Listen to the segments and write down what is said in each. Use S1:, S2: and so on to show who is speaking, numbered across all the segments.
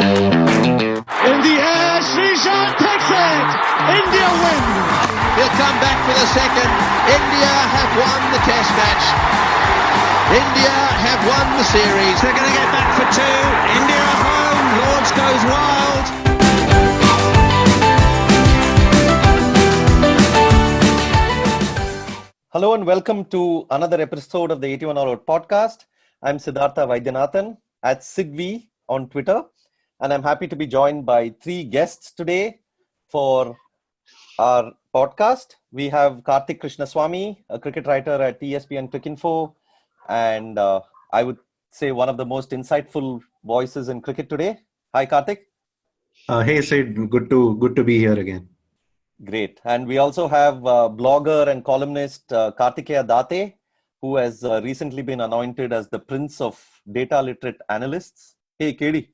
S1: In the air, Srishan takes it! India wins!
S2: He'll come back for the second. India have won the test match. India have won the series.
S3: They're going to get back for two. India at home. Lords goes wild.
S4: Hello and welcome to another episode of the 81 All Out podcast. I'm Siddhartha Vaidyanathan at Sigvi on Twitter, and I'm happy to be joined by three guests today for our podcast. We have Karthik Krishnaswamy, a cricket writer at ESPN Cricinfo, and I would say one of the most insightful voices in cricket today. Hi, Karthik.
S5: Hey, Sid. Good to be here again.
S4: Great. And we also have blogger and columnist Kartikeya Date, who has recently been anointed as the Prince of Data Literate Analysts. Hey, KD.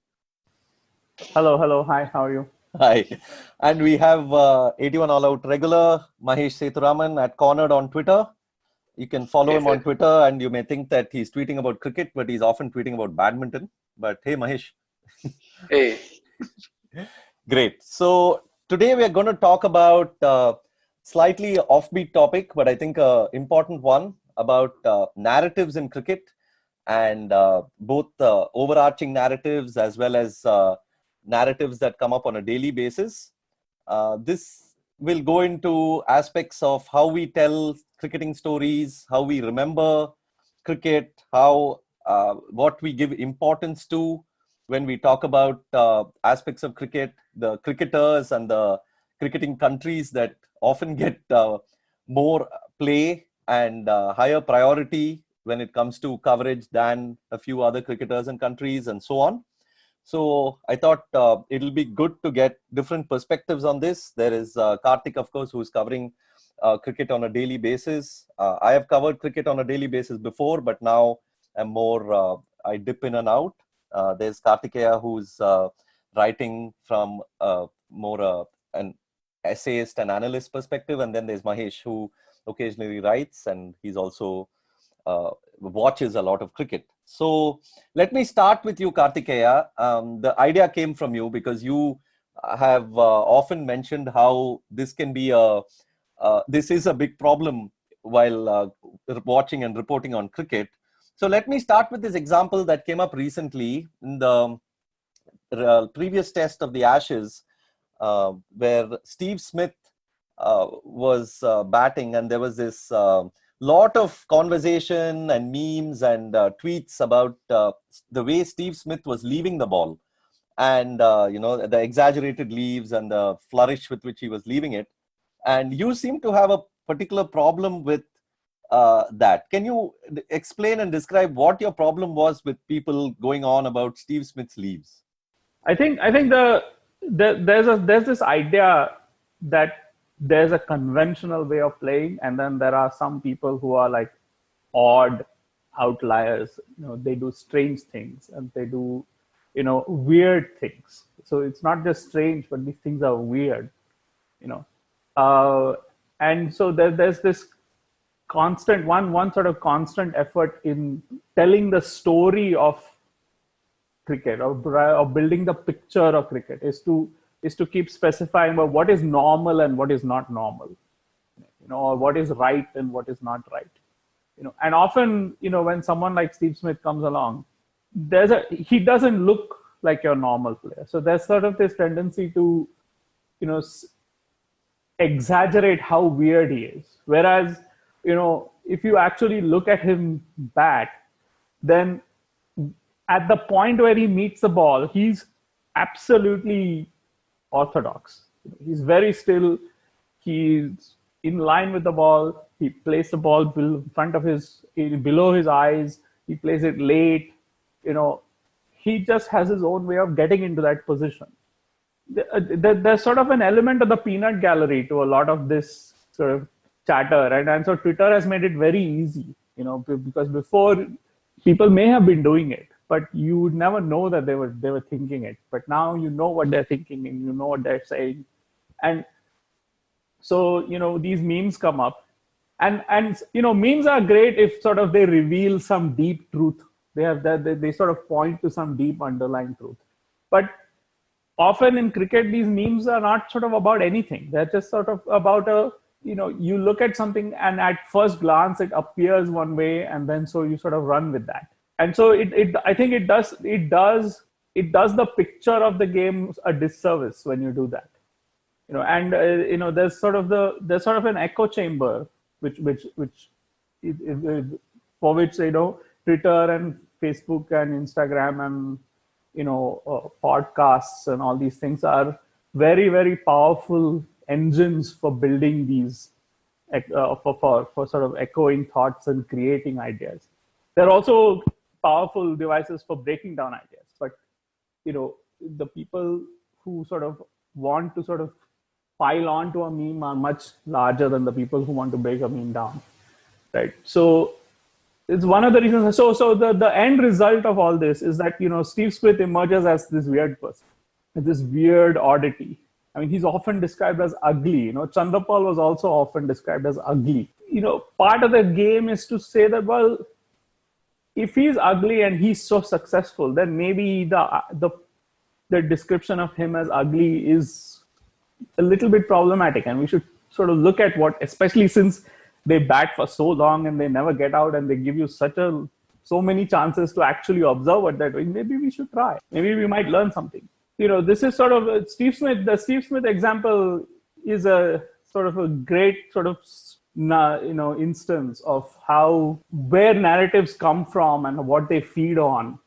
S6: Hello. Hi, how are you?
S4: Hi. And we have 81 All Out regular Mahesh Sethuraman at Cornered on Twitter. You can follow him on Twitter and you may think that he's tweeting about cricket, but he's often tweeting about badminton. But hey, Mahesh.
S7: Hey.
S4: Great. So today we are going to talk about slightly offbeat topic, but I think an important one about narratives in cricket and both overarching narratives as well as narratives that come up on a daily basis. This will go into aspects of how we tell cricketing stories, how we remember cricket, how what we give importance to when we talk about aspects of cricket, the cricketers and the cricketing countries that often get more play and higher priority when it comes to coverage than a few other cricketers and countries and so on. So I thought it'll be good to get different perspectives on this. There is Karthik, of course, who's covering cricket on a daily basis. I have covered cricket on a daily basis before, but now I'm more, I dip in and out. There's Kartikeya, who's writing from more an essayist and analyst perspective. And then there's Mahesh, who occasionally writes, and he's also watches a lot of cricket. So let me start with you, Kartikeya. The idea came from you because you have often mentioned how this can be this is a big problem while watching and reporting on cricket. So let me start with this example that came up recently in the previous test of the Ashes, where Steve Smith was batting, and there was this lot of conversation and memes and tweets about the way Steve Smith was leaving the ball, and the exaggerated leaves and the flourish with which he was leaving it. And you seem to have a particular problem with that. Can you explain and describe what your problem was with people going on about Steve Smith's leaves?
S6: I think there's this idea that there's a conventional way of playing, and then there are some people who are like odd outliers. They do strange things and they do weird things. So it's not just strange, but these things are weird. And so there's this constant one sort of constant effort in telling the story of cricket or building the picture of cricket is to keep specifying about what is normal and what is not normal, or what is right and what is not right. And often, when someone like Steve Smith comes along, he doesn't look like your normal player. So there's sort of this tendency to, exaggerate how weird he is. Whereas, if you actually look at him bat, then at the point where he meets the ball, he's absolutely orthodox. He's very still. He's in line with the ball. He plays the ball in front of below his eyes. He plays it late. He just has his own way of getting into that position. There's sort of an element of the peanut gallery to a lot of this sort of chatter, and so Twitter has made it very easy, because before people may have been doing it, but you would never know that they were thinking it. But now you know what they're thinking and you know what they're saying, and so these memes come up, and memes are great if sort of they reveal some deep truth. They sort of point to some deep underlying truth, but often in cricket, these memes are not sort of about anything. They're just sort of about you look at something and at first glance it appears one way, and then so you sort of run with that. And so I think it does the picture of the game a disservice when you do that. There's sort of an echo chamber for which Twitter and Facebook and Instagram and podcasts and all these things are very, very powerful engines for building these for sort of echoing thoughts and creating ideas. They're also powerful devices for breaking down ideas, but the people who sort of want to sort of pile on to a meme are much larger than the people who want to break a meme down, right? So it's one of the reasons. So the end result of all this is that Steve Smith emerges as this weird person, this weird oddity. I mean, he's often described as ugly. Chandrapal was also often described as ugly. Part of the game is to say that, well, if he's ugly and he's so successful, then maybe the description of him as ugly is a little bit problematic, and we should sort of look at especially since they bat for so long and they never get out and they give you so many chances to actually observe what they're doing. Maybe we should try. Maybe we might learn something. This is sort of Steve Smith. The Steve Smith example is a sort of a great sort of instance of where narratives come from and what they feed on,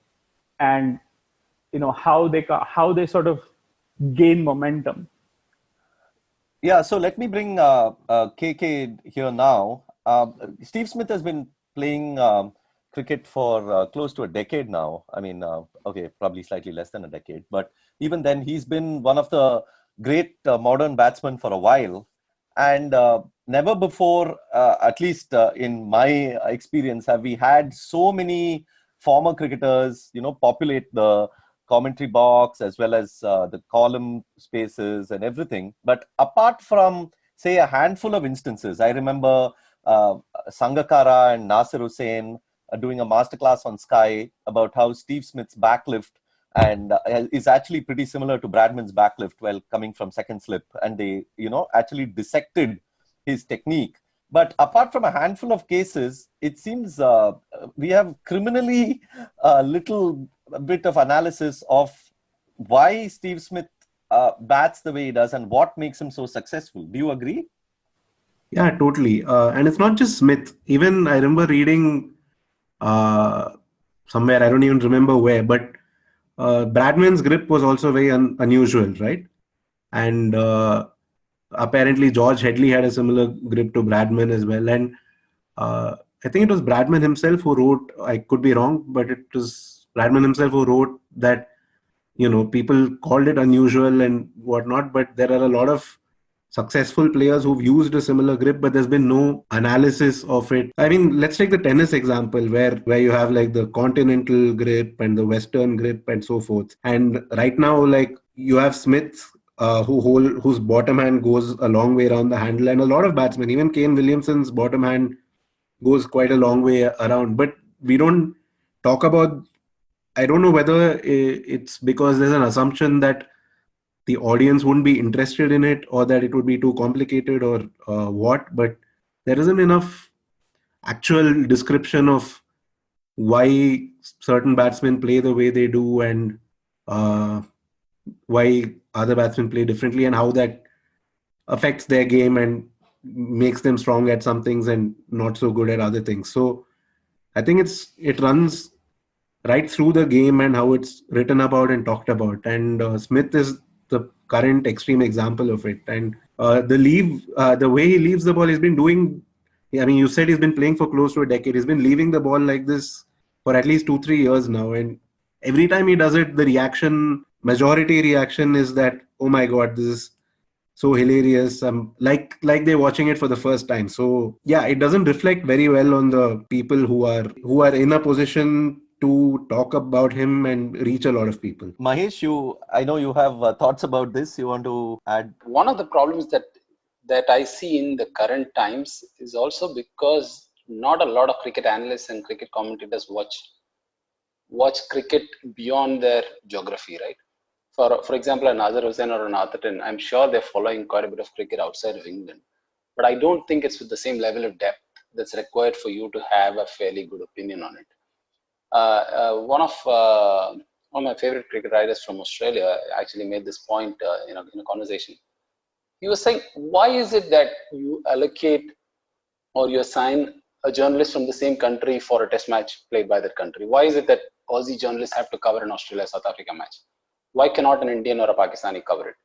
S6: and how they sort of gain momentum.
S4: Yeah, so let me bring KK here now. Steve Smith has been playing cricket for close to a decade now. I mean, probably slightly less than a decade. But even then, he's been one of the great modern batsmen for a while. And never before, at least in my experience, have we had so many former cricketers, populate the commentary box as well as the column spaces and everything. But apart from, say, a handful of instances, I remember Sangakkara and Nasir Hussain doing a masterclass on Sky about how Steve Smith's backlift and is actually pretty similar to Bradman's backlift while coming from second slip. And they, actually dissected his technique. But apart from a handful of cases, it seems we have criminally little bit of analysis of why Steve Smith bats the way he does and what makes him so successful. Do you agree?
S5: Yeah, totally. And it's not just Smith. Even I remember reading somewhere, I don't even remember where, but Bradman's grip was also very unusual, right? And apparently George Headley had a similar grip to Bradman as well. And I think it was Bradman himself who wrote, I could be wrong, but it was Bradman himself who wrote that, people called it unusual and whatnot, but there are a lot of successful players who've used a similar grip, but there's been no analysis of it. I mean, let's take the tennis example where you have like the continental grip and the Western grip and so forth. And right now, like you have Smith, whose bottom hand goes a long way around the handle, and a lot of batsmen, even Kane Williamson's bottom hand goes quite a long way around. But we don't talk about, I don't know whether it's because there's an assumption that the audience wouldn't be interested in it or that it would be too complicated or what, but there isn't enough actual description of why certain batsmen play the way they do and why other batsmen play differently and how that affects their game and makes them strong at some things and not so good at other things. So I think it runs right through the game and how it's written about and talked about. And Smith is the current extreme example of it. And the way he leaves the ball, he's been doing, I mean, you said he's been playing for close to a decade. He's been leaving the ball like this for at least 2-3 years now. And every time he does it, the majority reaction is that, oh my God, this is so hilarious. Like they're watching it for the first time. So yeah, it doesn't reflect very well on the people who are in a position to talk about him and reach a lot of people.
S4: Mahesh, I know you have thoughts about this. You want to add?
S7: One of the problems that I see in the current times is also because not a lot of cricket analysts and cricket commentators watch cricket beyond their geography, right? for example, an Azhar Hussain or an Atherton, I'm sure they're following quite a bit of cricket outside of England. But I don't think it's with the same level of depth that's required for you to have a fairly good opinion on it. One of my favorite cricket writers from Australia actually made this point in a conversation. He was saying, why is it that you allocate or you assign a journalist from the same country for a test match played by that country? Why is it that Aussie journalists have to cover an Australia-South Africa match? Why cannot an Indian or a Pakistani cover it?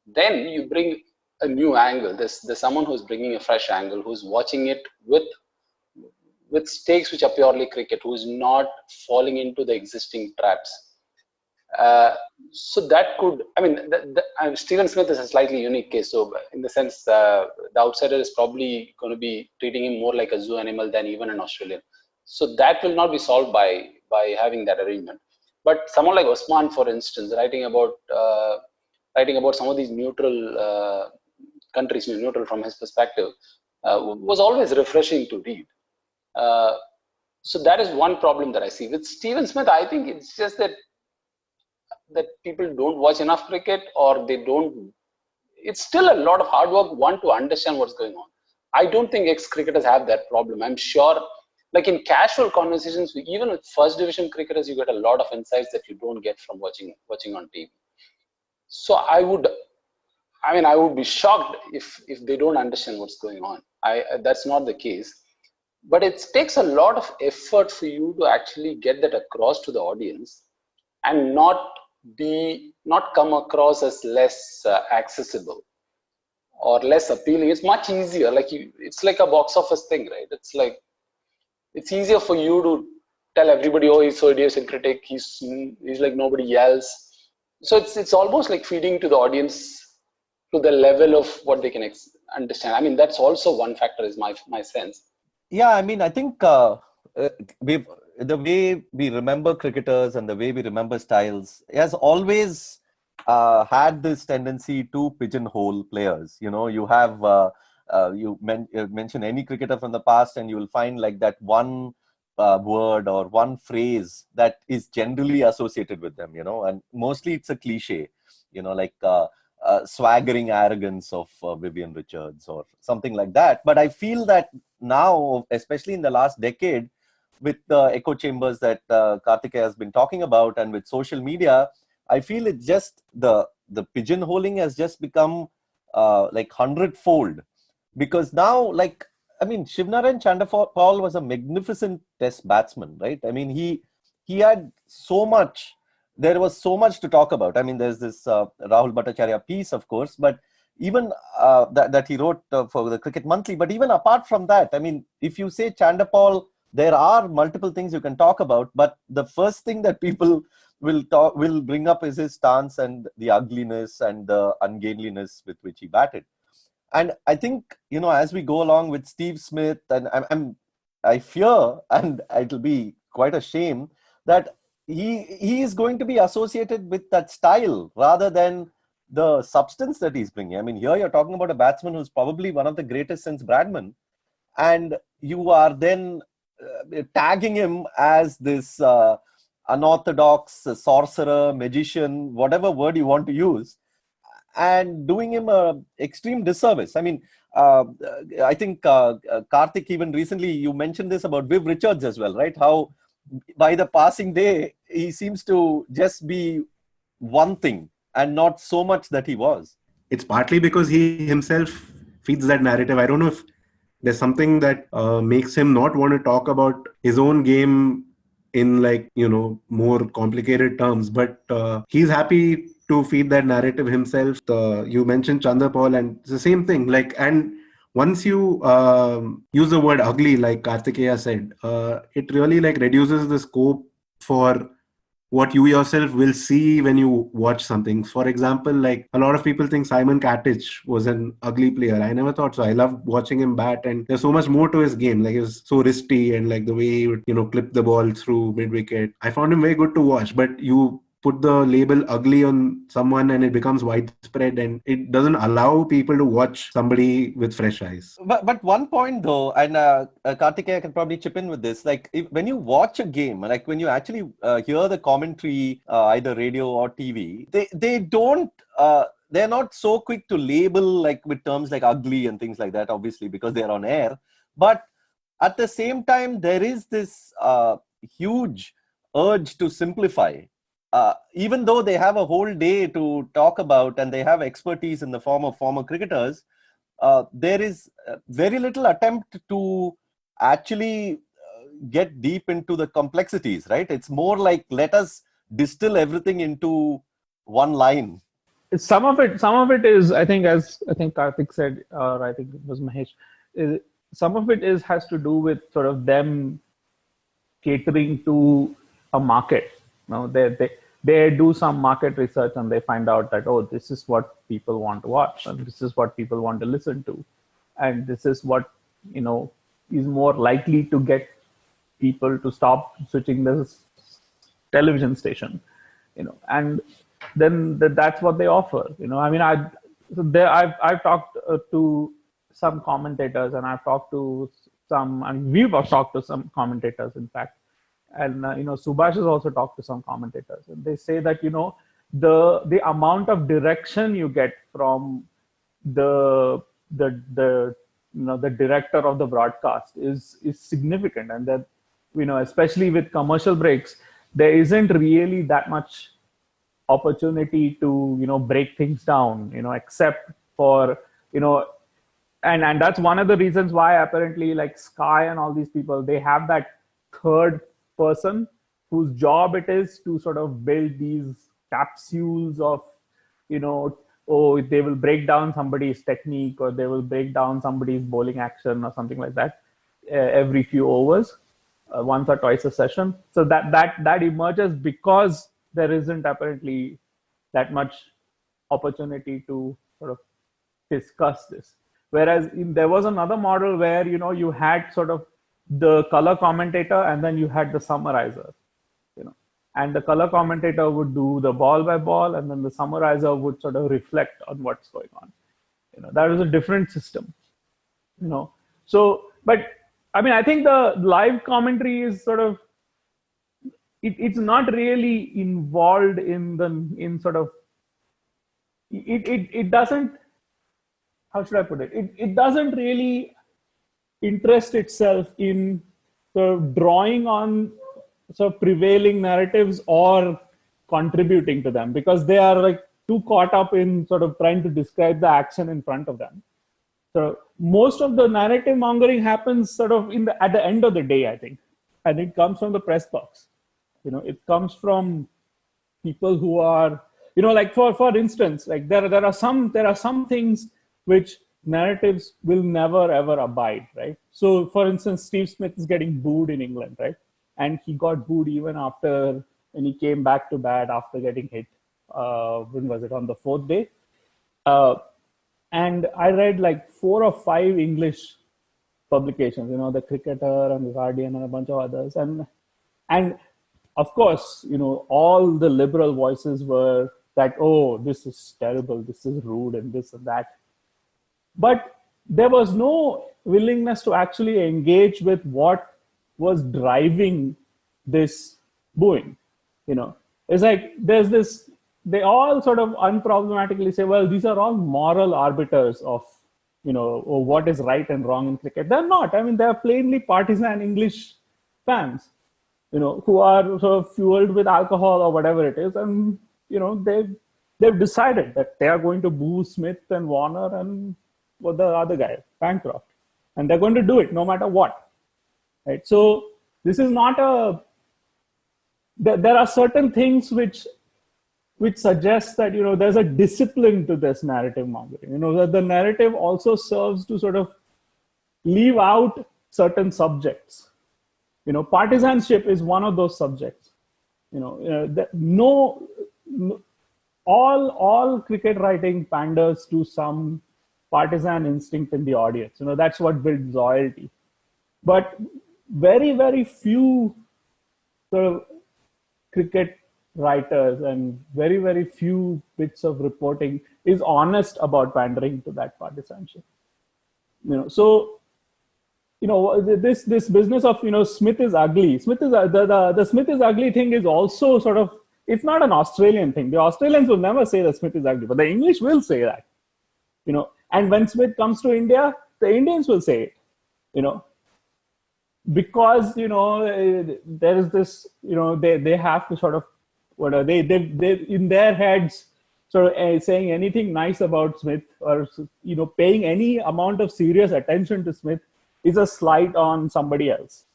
S7: Then you bring a new angle. There's someone who's bringing a fresh angle, who's watching it with stakes which are purely cricket, who's not falling into the existing traps. So that could, I mean, Stephen Smith is a slightly unique case. So in the sense, the outsider is probably going to be treating him more like a zoo animal than even an Australian. So that will not be solved by having that arrangement. But someone like Osman, for instance, writing about some of these neutral countries, neutral from his perspective, was always refreshing to read. So that is one problem that I see. With Stephen Smith, I think it's just that people don't watch enough cricket, or they don't. It's still a lot of hard work, to understand what's going on. I don't think ex-cricketers have that problem. I'm sure, like in casual conversations, even with first division cricketers, you get a lot of insights that you don't get from watching on TV. So I would be shocked if they don't understand what's going on. That's not the case. But it takes a lot of effort for you to actually get that across to the audience and not come across as less accessible or less appealing. It's much easier. It's like a box office thing, right? It's like, it's easier for you to tell everybody, oh, he's so idiosyncratic, he's like nobody else. So it's almost like feeding to the audience to the level of what they can understand. I mean, that's also one factor, is my sense.
S4: Yeah, I mean, I think the way we remember cricketers and the way we remember styles has always had this tendency to pigeonhole players. You have you mention any cricketer from the past, and you will find like that one word or one phrase that is generally associated with them. And mostly it's a cliche. Like swaggering arrogance of Vivian Richards or something like that. But I feel that now, especially in the last decade, with the echo chambers that Karthikeya has been talking about, and with social media, I feel it's just the pigeonholing has just become like 100-fold. Because now, Shivnarine Chanderpaul was a magnificent test batsman, right? I mean, he had so much. There was so much to talk about. I mean, there's this Rahul Bhattacharya piece, of course, but even that he wrote for the Cricket Monthly. But even apart from that, I mean, if you say Chanderpaul, there are multiple things you can talk about. But the first thing that people will bring up is his stance and the ugliness and the ungainliness with which he batted. And I think, as we go along with Steve Smith, and I fear, and it'll be quite a shame, that he is going to be associated with that style rather than the substance that he's bringing. I mean, here you're talking about a batsman who's probably one of the greatest since Bradman, and you are then tagging him as this unorthodox sorcerer, magician, whatever word you want to use, and doing him a extreme disservice. I mean, I think Karthik, even recently, you mentioned this about Viv Richards as well, right? How by the passing day, he seems to just be one thing and not so much that he was.
S5: It's partly because he himself feeds that narrative. I don't know if there's something that makes him not want to talk about his own game in more complicated terms, but he's happy to feed that narrative himself. You mentioned Chanderpaul, and it's the same thing. And once you use the word ugly, like Karthikeya said, it really reduces the scope for what you yourself will see when you watch something. For example, a lot of people think Simon Katich was an ugly player. I never thought so. I loved watching him bat, and there's so much more to his game. He was so wristy, and the way he would, clip the ball through mid-wicket. I found him very good to watch. But you put the label ugly on someone and it becomes widespread and it doesn't allow people to watch somebody with fresh eyes.
S4: But one point though, and Kartikeya can probably chip in with this, like when you watch a game, like when you actually hear the commentary, either radio or TV, they don't, they're not so quick to label like with terms like ugly and things like that, obviously, because they're on air. But at the same time, there is this huge urge to simplify. Even though they have a whole day to talk about and they have expertise in the form of former cricketers, there is very little attempt to actually get deep into the complexities, right? It's more like, let us distill everything into one line.
S6: Some of it is, I think, as I think Karthik said, or I think it was Mahesh, some of it has to do with sort of them catering to a market. They do some market research and they find out that, oh, this is what people want to watch and this is what people want to listen to, and this is what is more likely to get people to stop switching this television station, and then that's what they offer. I mean, I've talked to some commentators, and I've talked to some, and we've talked to some commentators, in fact. And Subhash has also talked to some commentators, and they say that the amount of direction you get from the director of the broadcast is significant, and that especially with commercial breaks, there isn't really that much opportunity to break things down, except for and that's one of the reasons why apparently like Sky and all these people, they have that third person whose job it is to sort of build these capsules of they will break down somebody's technique or they will break down somebody's bowling action or something like that every few overs, once or twice a session. So that emerges because there isn't apparently that much opportunity to sort of discuss this. Whereas there was another model where you had sort of the color commentator and then you had the summarizer, and the color commentator would do the ball by ball and then the summarizer would sort of reflect on what's going on. That was a different system. So, but I mean, I think the live commentary is sort of, it's not really involved in sort of, it doesn't, how should I put it? It doesn't really interest itself in sort of drawing on sort of prevailing narratives or contributing to them, because they are like too caught up in sort of trying to describe the action in front of them. So most of the narrative mongering happens sort of at the end of the day, I think, and it comes from the press box. It comes from people who are, like for instance, like there are some things which narratives will never ever abide, right? So for instance, Steve Smith is getting booed in England, right? And he got booed even after when he came back to bat after getting hit. When was it? On the fourth day. And I read like 4 or 5 English publications, the Cricketer and the Guardian and a bunch of others. And of course, all the liberal voices were that, oh, this is terrible, this is rude and this and that. But there was no willingness to actually engage with what was driving this booing. It's like there's this, they all sort of unproblematically say, well, these are all moral arbiters of, what is right and wrong in cricket. They're not. I mean, they're plainly partisan English fans, who are sort of fueled with alcohol or whatever it is. And, they've decided that they are going to boo Smith and Warner and the other guy, Bancroft. And they're going to do it no matter what. Right? So this is not there are certain things which suggest that, there's a discipline to this narrative mongering. That the narrative also serves to sort of leave out certain subjects. Partisanship is one of those subjects. All cricket writing panders to some partisan instinct in the audience. That's what builds loyalty. But very, very few sort of cricket writers and very, very few bits of reporting is honest about pandering to that partisanship. So this business of Smith is ugly. Smith is the Smith is ugly thing is also sort of, it's not an Australian thing. The Australians will never say that Smith is ugly, but the English will say that. And when Smith comes to India, the Indians will say it. Because there is this, they have to sort of, what are they in their heads sort of saying anything nice about Smith, or paying any amount of serious attention to Smith is a slight on somebody else.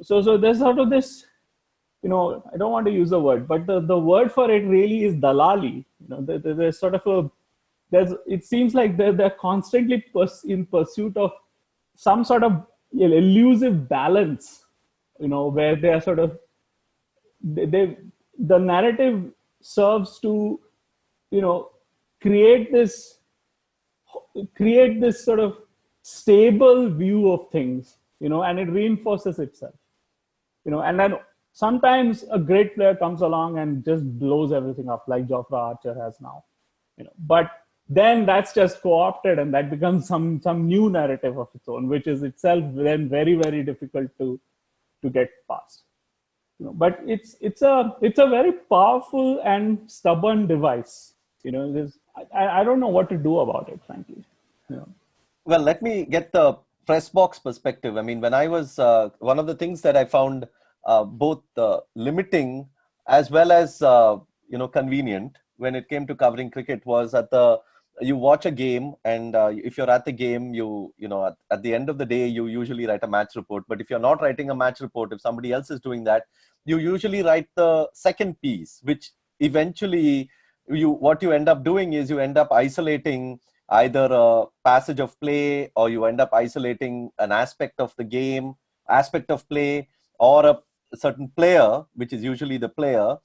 S6: So there's sort of this, I don't want to use the word, but the word for it really is dalali. There's sort of it seems like they're constantly in pursuit of some sort of elusive balance, where they are sort of, the narrative serves to, create this sort of stable view of things, and it reinforces itself, and then sometimes a great player comes along and just blows everything up, like Jofra Archer has now, but then that's just co-opted, and that becomes some new narrative of its own, which is itself then very, very difficult to get past. But it's a very powerful and stubborn device. I don't know what to do about it, frankly.
S4: Well, let me get the press box perspective. I mean, when I was one of the things that I found both limiting as well as convenient when it came to covering cricket was you watch a game, and if you're at the game, at the end of the day, you usually write a match report. But if you're not writing a match report, if somebody else is doing that, you usually write the second piece, which eventually what you end up doing is you end up isolating either a passage of play, or you end up isolating an aspect of the game, aspect of play, or a certain player, which is usually the player,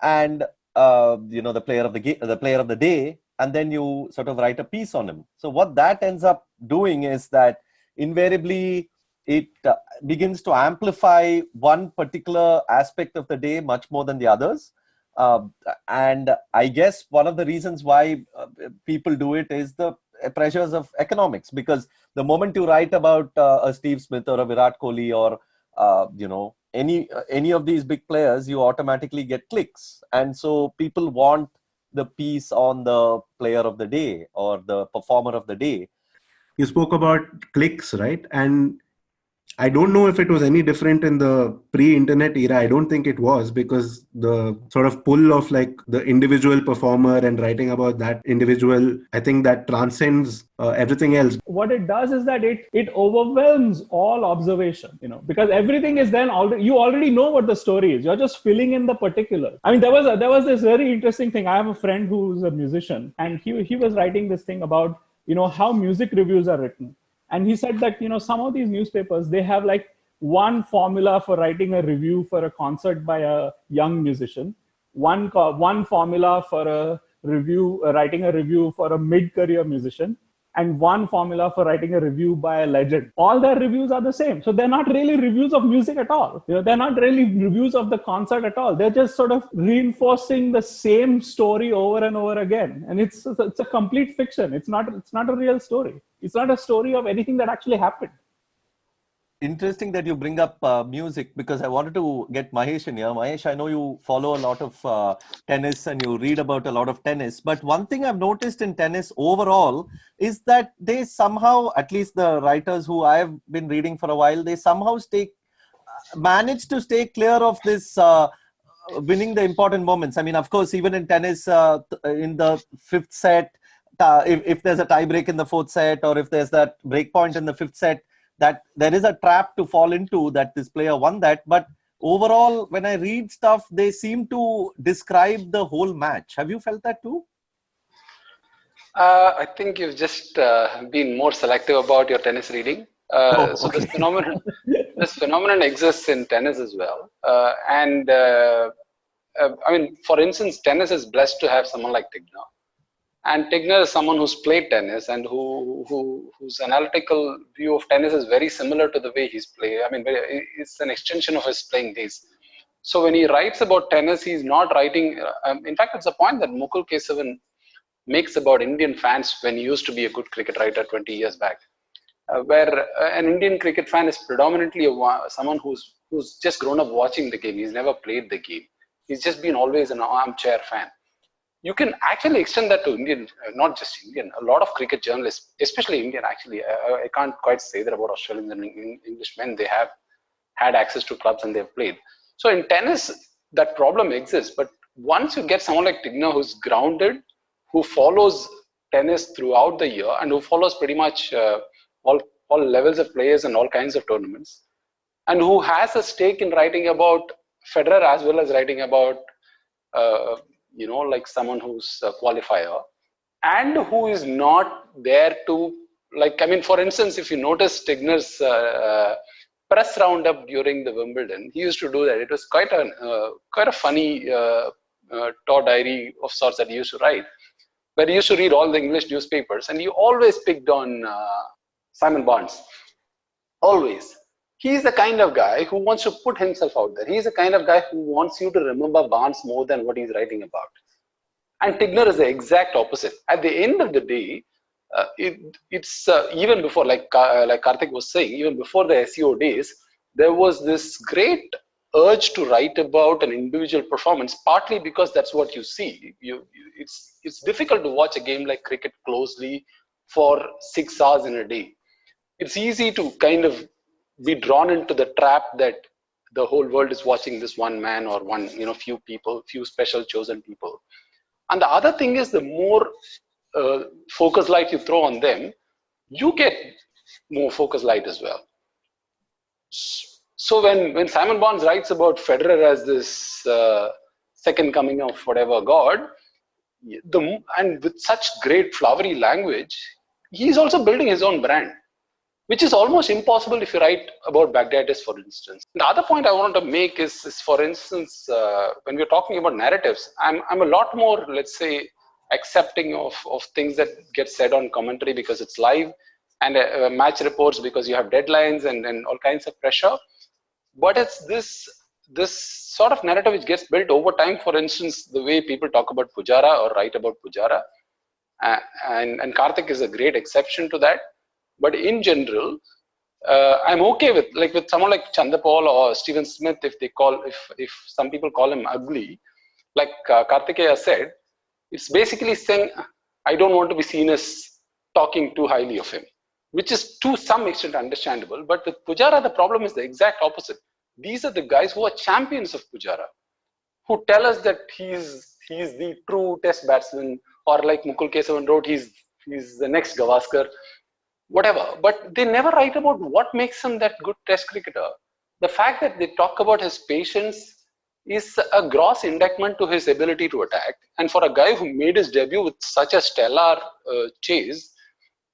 S4: and the player of the player of the day, and then you sort of write a piece on him. So what that ends up doing is that invariably it begins to amplify one particular aspect of the day much more than the others. And I guess one of the reasons why people do it is the pressures of economics, because the moment you write about a Steve Smith or a Virat Kohli or any of these big players, you automatically get clicks, and so people want the piece on the player of the day or the performer of the day.
S5: You spoke about clicks, right? And I don't know if it was any different in the pre-internet era. I don't think it was, because the sort of pull of like the individual performer and writing about that individual, I think that transcends everything else.
S6: What it does is that it overwhelms all observation, because everything is then already, you already know what the story is. You're just filling in the particular. I mean, there was this very interesting thing. I have a friend who's a musician, and he was writing this thing about, how music reviews are written. And he said that, some of these newspapers, they have like one formula for writing a review for a concert by a young musician, one formula for writing a review for a mid-career musician, and one formula for writing a review by a legend. All their reviews are the same. So they're not really reviews of music at all. They're not really reviews of the concert at all. They're just sort of reinforcing the same story over and over again. And it's a complete fiction. It's not a real story. It's not a story of anything that actually happened.
S4: Interesting that you bring up music, because I wanted to get Mahesh in here. Mahesh, I know you follow a lot of tennis and you read about a lot of tennis. But one thing I've noticed in tennis overall is that they somehow, at least the writers who I've been reading for a while, they somehow manage to stay clear of this winning the important moments. I mean, of course, even in tennis, in the fifth set, if there's a tie break in the fourth set, or if there's that break point in the fifth set, that there is a trap to fall into, that this player won that. But overall, when I read stuff, they seem to describe the whole match. Have you felt that too?
S7: I think you've just been more selective about your tennis reading. So this phenomenon exists in tennis as well. I mean, for instance, tennis is blessed to have someone like Tigner. And Tigner is someone who's played tennis and whose analytical view of tennis is very similar to the way he's played. I mean, it's an extension of his playing days. So when he writes about tennis, he's not writing. In fact, it's a point that Mukul Kesavan makes about Indian fans when he used to be a good cricket writer 20 years back, where an Indian cricket fan is predominantly someone who's just grown up watching the game. He's never played the game. He's just been always an armchair fan. You can actually extend that to Indian, not just Indian, a lot of cricket journalists, especially Indian actually. I can't quite say that about Australians and Englishmen. They have had access to clubs and they've played. So in tennis, that problem exists. But once you get someone like Tigner who's grounded, who follows tennis throughout the year and who follows pretty much all levels of players and all kinds of tournaments, and who has a stake in writing about Federer as well as writing about, like someone who's a qualifier, and who is not there to, for instance, if you notice Tigner's press roundup during the Wimbledon, he used to do that. It was quite a funny tour diary of sorts that he used to write, where he used to read all the English newspapers, and he always picked on Simon Barnes. Always. He's the kind of guy who wants to put himself out there. He's the kind of guy who wants you to remember Barnes more than what he's writing about. And Tigner is the exact opposite. At the end of the day, it's even before, like Karthik was saying, even before the SEO days, there was this great urge to write about an individual performance, partly because that's what you see. It's difficult to watch a game like cricket closely for 6 hours in a day. It's easy to kind of be drawn into the trap that the whole world is watching this one man or one, few people, few special chosen people. And the other thing is, the more focus light you throw on them, you get more focus light as well. So when Simon Barnes writes about Federer as this second coming of whatever God, and with such great flowery language, he's also building his own brand, which is almost impossible if you write about Baghdadis, for instance. The other point I wanted to make is for instance, when we're talking about narratives, I'm a lot more, let's say, accepting of things that get said on commentary because it's live, and match reports because you have deadlines and all kinds of pressure. But it's this sort of narrative which gets built over time. For instance, the way people talk about Pujara or write about Pujara, and Karthik is a great exception to that. But in general, I'm okay with someone like Chandapal or Stephen Smith, if some people call him ugly, like Karthikeya said, it's basically saying, I don't want to be seen as talking too highly of him, which is to some extent understandable. But with Pujara, the problem is the exact opposite. These are the guys who are champions of Pujara, who tell us that he's the true test batsman, or like Mukul Kesavan wrote, he's the next Gavaskar. Whatever, but they never write about what makes him that good test cricketer. The fact that they talk about his patience is a gross indictment to his ability to attack. And for a guy who made his debut with such a stellar chase,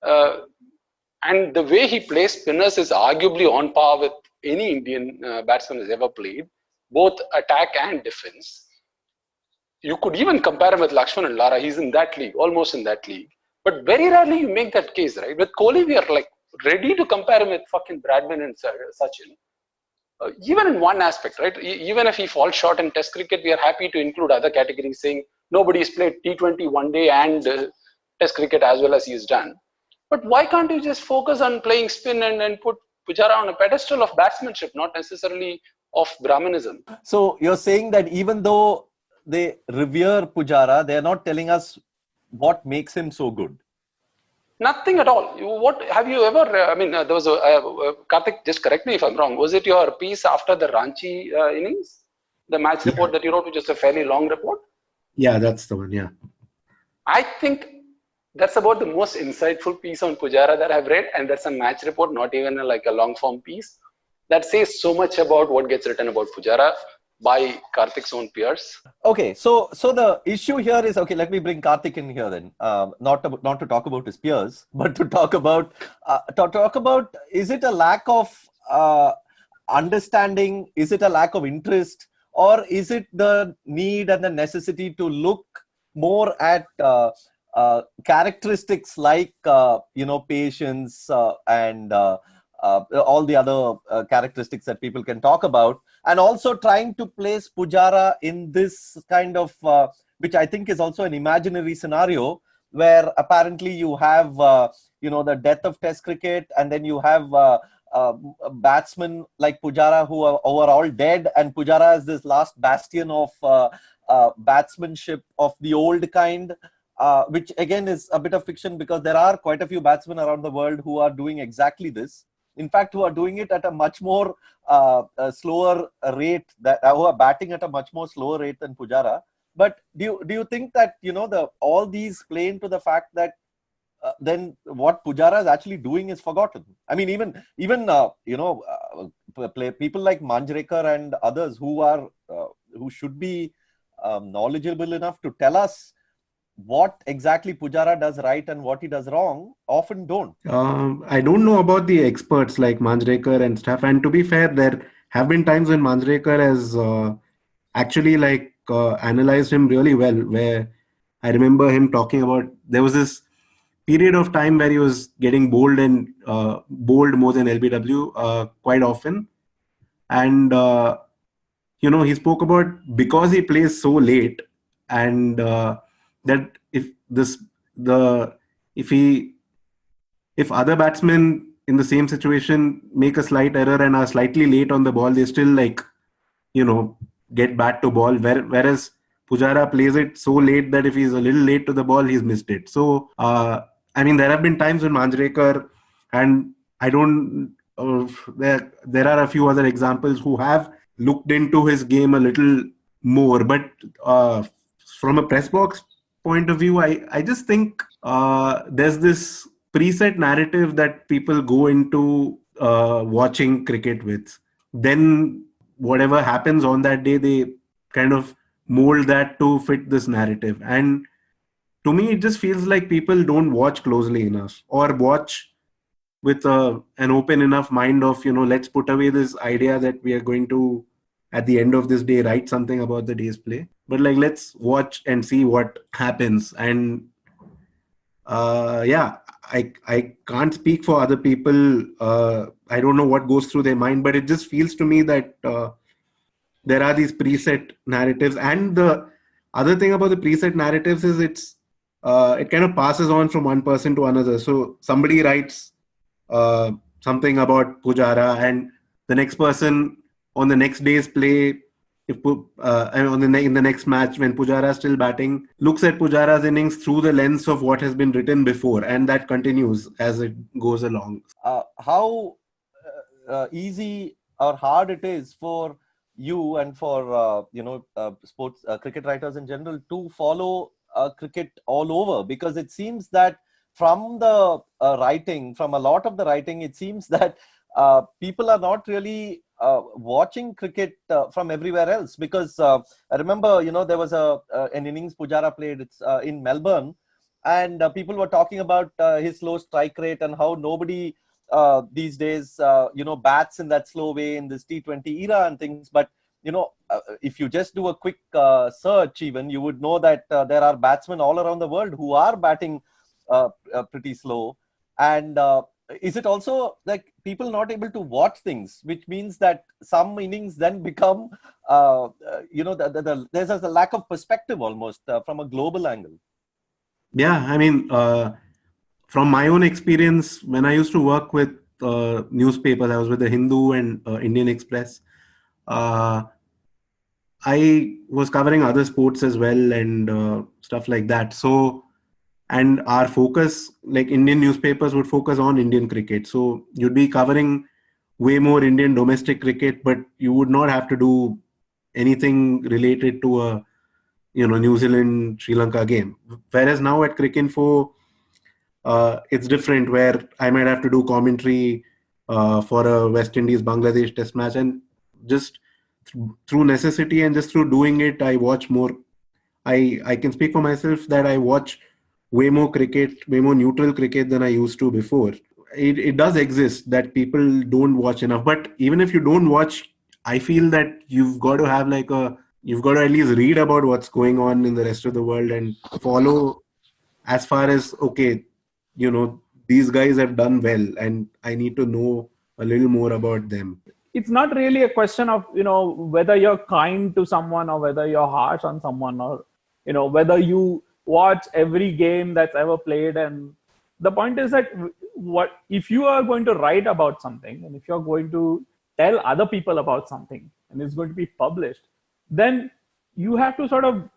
S7: and the way he plays spinners is arguably on par with any Indian batsman has ever played, both attack and defense. You could even compare him with Lakshman and Lara. He's in that league, almost in that league. But very rarely you make that case, right? With Kohli, we are ready to compare him with fucking Bradman and Sachin. Even in one aspect, right? Even if he falls short in test cricket, we are happy to include other categories, saying nobody's played T20 one day and test cricket as well as he's done. But why can't you just focus on playing spin and put Pujara on a pedestal of batsmanship, not necessarily of Brahmanism?
S4: So you're saying that even though they revere Pujara, they're not telling us what makes him so good?
S7: Nothing at all. What have you ever? There was Karthik. Just correct me if I'm wrong. Was it your piece after the Ranchi innings, the match report that you wrote, which is a fairly long report?
S5: Yeah, that's the one. Yeah.
S7: I think that's about the most insightful piece on Pujara that I've read, and that's a match report, not even a long form piece. That says so much about what gets written about Pujara by Karthik's own peers.
S4: Okay, so the issue here is, okay, let me bring Karthik in here then. Not to talk about his peers, but to talk about is it a lack of understanding? Is it a lack of interest, or is it the need and the necessity to look more at characteristics like patience and all the other characteristics that people can talk about, and also trying to place Pujara in this kind of, which I think is also an imaginary scenario, where apparently you have, the death of Test cricket, and then you have batsmen like Pujara who are all dead, and Pujara is this last bastion of batsmanship of the old kind, which again is a bit of fiction, because there are quite a few batsmen around the world who are doing exactly this. In fact, who are doing it at a much more slower rate, who are batting at a much more slower rate than Pujara. But do you think that all these play into the fact that then what Pujara is actually doing is forgotten? I mean, even people like Manjrekar and others who should be knowledgeable enough to tell us what exactly Pujara does right and what he does wrong, often don't.
S5: I don't know about the experts like Manjrekar and stuff. And to be fair, there have been times when Manjrekar has actually analyzed him really well, where I remember him talking about, there was this period of time where he was getting bowled more than LBW quite often. And, he spoke about, because he plays so late, and that if other batsmen in the same situation make a slight error and are slightly late on the ball, they still get bat to ball, whereas Pujara plays it so late that if he's a little late to the ball, he's missed it. So there have been times when Manjrekar, and I don't there are a few other examples who have looked into his game a little more, but from a press box point of view, I just think there's this preset narrative that people go into watching cricket with. Then whatever happens on that day, they kind of mold that to fit this narrative. And to me, it just feels like people don't watch closely enough, or watch with an open enough mind of, let's put away this idea that we are going to, at the end of this day, write something about the day's play. But let's watch and see what happens. And I can't speak for other people. I don't know what goes through their mind, but it just feels to me that there are these preset narratives. And the other thing about the preset narratives is it kind of passes on from one person to another. So somebody writes something about Pujara, and the next person on the next day's play, in the next match when Pujara is still batting, looks at Pujara's innings through the lens of what has been written before, and that continues as it goes along.
S4: How easy or hard it is for you and for sports cricket writers in general to follow cricket all over, because it seems that from the writing, from a lot of the writing, it seems that people are not really watching cricket from everywhere else. Because I remember, there was an innings Pujara played in Melbourne, and people were talking about his slow strike rate and how nobody these days, bats in that slow way in this T20 era and things. But if you just do a quick search, even, you would know that there are batsmen all around the world who are batting pretty slow. And is it also like people not able to watch things, which means that some innings then become, there's a lack of perspective almost from a global angle?
S5: Yeah, from my own experience, when I used to work with newspapers, I was with the Hindu and Indian Express. I was covering other sports as well and stuff like that. So, and our focus, like Indian newspapers would focus on Indian cricket. So you'd be covering way more Indian domestic cricket, but you would not have to do anything related to a, New Zealand, Sri Lanka game. Whereas now at Cricinfo, it's different, where I might have to do commentary for a West Indies Bangladesh test match, and just through necessity and just through doing it, I watch more. I can speak for myself that I watch way more cricket, way more neutral cricket than I used to before. It does exist that people don't watch enough, but even if you don't watch, I feel that you've got to have you've got to at least read about what's going on in the rest of the world and follow as far as, okay, these guys have done well and I need to know a little more about them.
S6: It's not really a question of, whether you're kind to someone or whether you're harsh on someone, or, whether you watch every game that's ever played. And the point is that if you are going to write about something, and if you're going to tell other people about something, and it's going to be published, then you have to sort of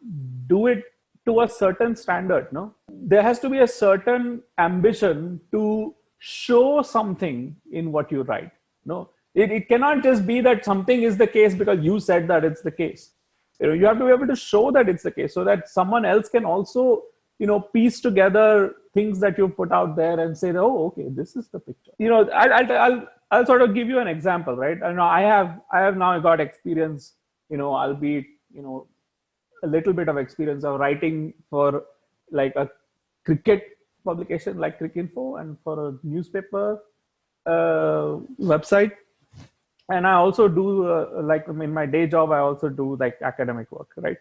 S6: do it to a certain standard. No, there has to be a certain ambition to show something in what you write. No, it cannot just be that something is the case because you said that it's the case. You have to be able to show that it's the case, so that someone else can also, piece together things that you put out there and say, oh, okay, this is the picture. I'll sort of give you an example, right? I have now got experience, albeit, a little bit of experience of writing for like a cricket publication like Cricinfo, and for a newspaper website. And I also do like in my day job, I also do like academic work, right?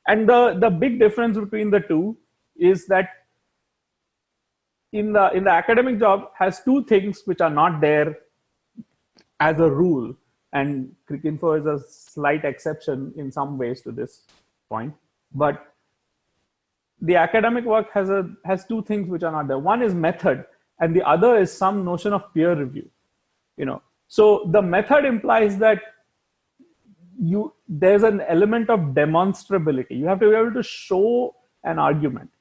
S6: And the big difference between the two is that in the academic job has two things which are not there as a rule, and Cricinfo is a slight exception in some ways to this point. But the academic work has two things which are not there. One is method, and the other is some notion of peer review. So the method implies that there's an element of demonstrability. You have to be able to show an argument.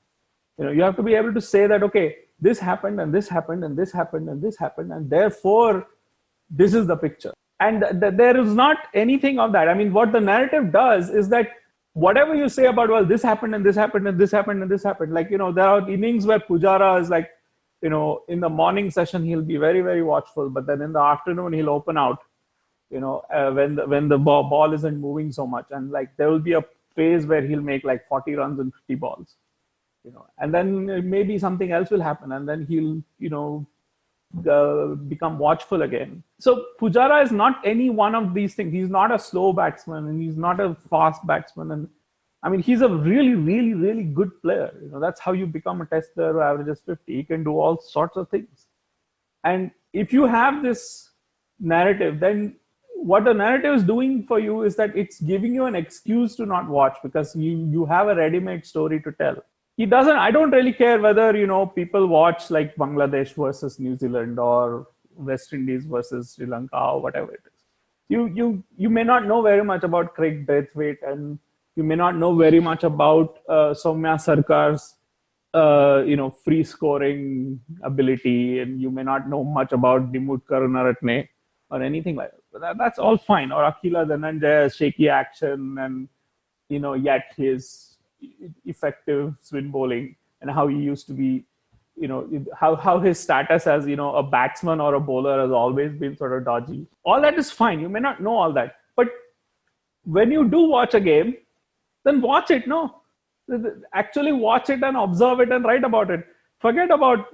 S6: You have to be able to say that, okay, this happened and this happened and this happened and this happened, and therefore this is the picture. And there is not anything of that. I mean, what the narrative does is that whatever you say about, well, this happened and this happened and this happened and this happened, like, there are innings where Pujara is like, in the morning session, he'll be very, very watchful, but then in the afternoon, he'll open out, when the ball isn't moving so much. And like, there will be a phase where he'll make like 40 runs and 50 balls, and then maybe something else will happen. And then he'll, become watchful again. So Pujara is not any one of these things. He's not a slow batsman, and he's not a fast batsman. And I mean, he's a really, really, really good player. That's how you become a test player who averages 50. He can do all sorts of things. And if you have this narrative, then what the narrative is doing for you is that it's giving you an excuse to not watch, because you have a ready-made story to tell. I don't really care whether, people watch like Bangladesh versus New Zealand or West Indies versus Sri Lanka or whatever it is. You may not know very much about Craig Braithwaite, and you may not know very much about Soumya Sarkar's, free scoring ability, and you may not know much about Dimut Karunaratne or anything like that. But that's all fine. Or Akila Dhananjay's shaky action, and yet his effective spin bowling, and how he used to be, how his status as a batsman or a bowler has always been sort of dodgy. All that is fine. You may not know all that, but when you do watch a game, then watch it. No, actually watch it and observe it and write about it. Forget about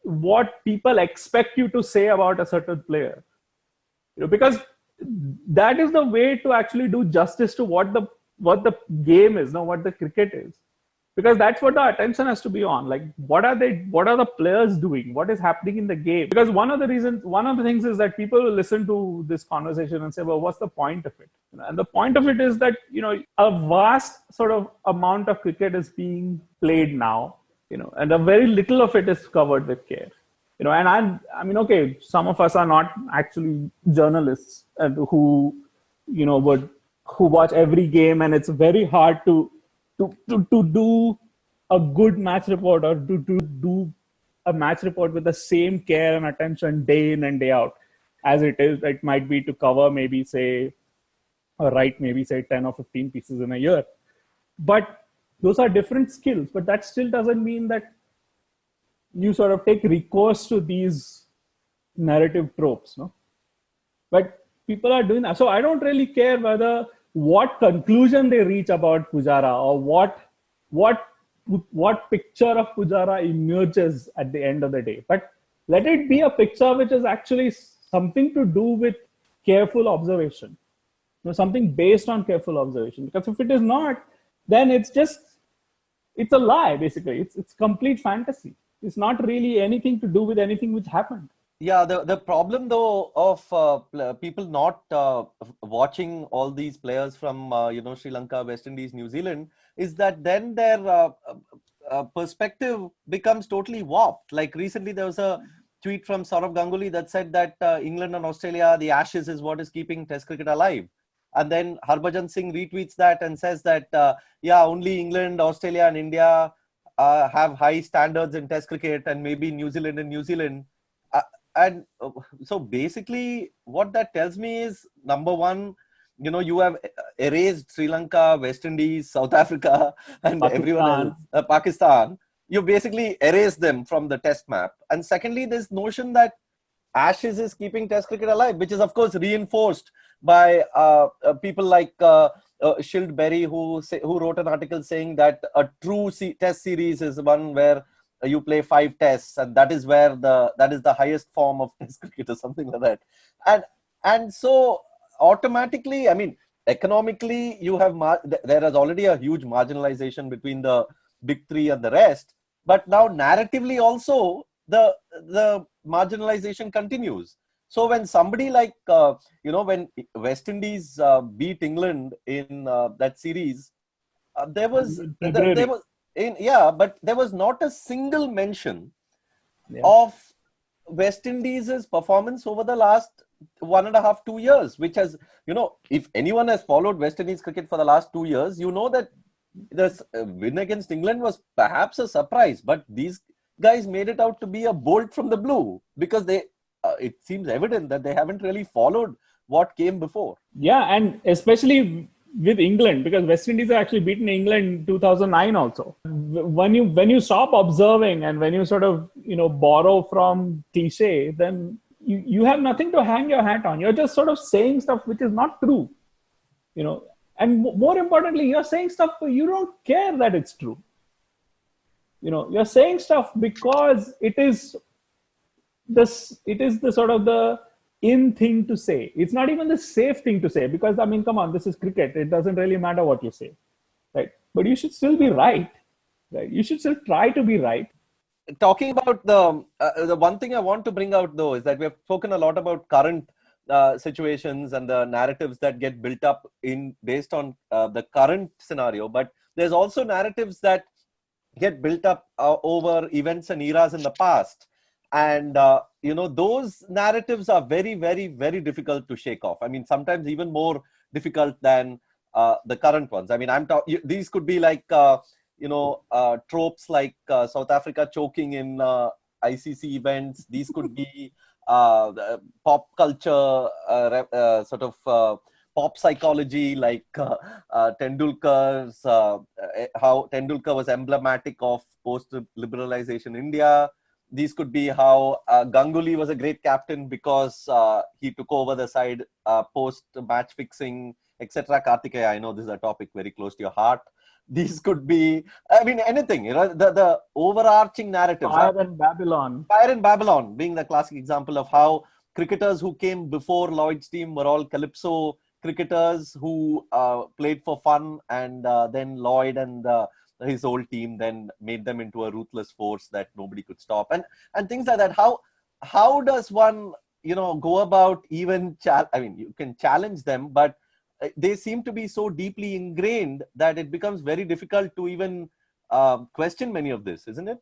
S6: what people expect you to say about a certain player, because that is the way to actually do justice to what the game is, what the cricket is, because that's what the attention has to be on. Like, what are the players doing? What is happening in the game? Because one of the things is that people will listen to this conversation and say, well, what's the point of it? And the point of it is that, a vast sort of amount of cricket is being played now, and a very little of it is covered with care. And I mean, okay, some of us are not actually journalists and who watch every game, and it's very hard to do a good match report, or to do a match report with the same care and attention day in and day out as it might be to cover maybe say 10 or 15 pieces in a year. But those are different skills, but that still doesn't mean that you sort of take recourse to these narrative tropes, no? But people are doing that. So I don't really care what conclusion they reach about Pujara, or what picture of Pujara emerges at the end of the day. But let it be a picture which is actually something to do with careful observation, something based on careful observation. Because if it is not, then it's a lie, basically. It's complete fantasy. It's not really anything to do with anything which happened.
S4: Yeah, the problem though of people not watching all these players from Sri Lanka, West Indies, New Zealand is that then their perspective becomes totally warped. Like recently there was a tweet from Saurav Ganguly that said that England and Australia, the Ashes is what is keeping Test cricket alive. And then Harbhajan Singh retweets that and says that yeah, only England, Australia, and India have high standards in Test cricket, and maybe New Zealand and New Zealand. And so basically what that tells me is, number one, you have erased Sri Lanka, West Indies, South Africa, and everyone else, Pakistan. You basically erase them from the test map. And secondly, this notion that Ashes is keeping Test cricket alive, which is of course reinforced by people like Shield Berry, who wrote an article saying that a true test series is one where you play 5 tests, and that is where that is the highest form of Test cricket or something like that. And so automatically, I mean, economically, you have there is already a huge marginalization between the big three and the rest. But now narratively also, the marginalization continues. So when somebody like, when West Indies beat England in that series, there was but there was not a single mention of West Indies' performance over the last 1.5, 2 years, which has, if anyone has followed West Indies cricket for the last 2 years, you know that this win against England was perhaps a surprise, but these guys made it out to be a bolt from the blue, because it seems evident that they haven't really followed what came before.
S6: Yeah, and especially with England, because West Indies have actually beaten England in 2009 also. When you stop observing and when you sort of borrow from cliche, then you have nothing to hang your hat on. You're just sort of saying stuff which is not true, and more importantly, you're saying stuff you don't care that it's true. You're saying stuff because it is the sort of the in thing to say. It's not even the safe thing to say, because, I mean, come on, this is cricket. It doesn't really matter what you say, right? But you should still be right? You should still try to be right.
S4: Talking about the one thing I want to bring out, though, is that we have spoken a lot about current situations and the narratives that get built up based on the current scenario. But there's also narratives that get built up over events and eras in the past. And, those narratives are very, very, very difficult to shake off. I mean, sometimes even more difficult than the current ones. I mean, these could be like, tropes like South Africa choking in ICC events. These could be pop culture, sort of pop psychology, like Tendulkar's, how Tendulkar was emblematic of post-liberalization India. These could be how Ganguly was a great captain because he took over the side post-match fixing, etc. Kartikeya, I know this is a topic very close to your heart. These could be, I mean, anything, the overarching narrative.
S6: Fire in Babylon.
S4: Fire in Babylon being the classic example of how cricketers who came before Lloyd's team were all calypso cricketers who played for fun, and then Lloyd and his whole team then made them into a ruthless force that nobody could stop, and things like that. How does one go about even I mean, you can challenge them, but they seem to be so deeply ingrained that it becomes very difficult to even question many of this, isn't it?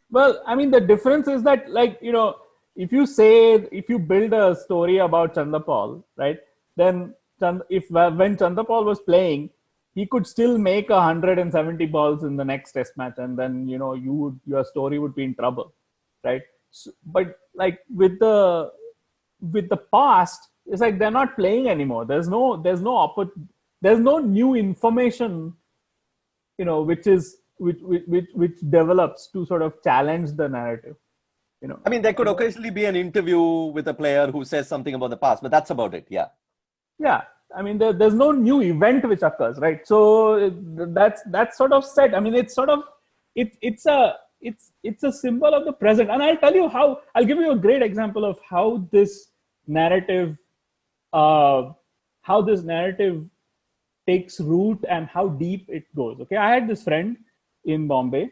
S6: Well, I mean, the difference is that, like, if you build a story about Chanderpaul, right, then when Chanderpaul was playing, he could still make 170 balls in the next test match, and then your story would be in trouble, right? So, but like with the past, it's like they're not playing anymore. There's no new information, which develops to sort of challenge the narrative.
S4: I mean, there could occasionally be an interview with a player who says something about the past, but that's about it. Yeah.
S6: Yeah. I mean, there's no new event which occurs, right? So that's sort of set. I mean, it's sort of it's a symbol of the present. And I'll tell you how. I'll give you a great example of how this narrative takes root and how deep it goes. Okay, I had this friend in Bombay,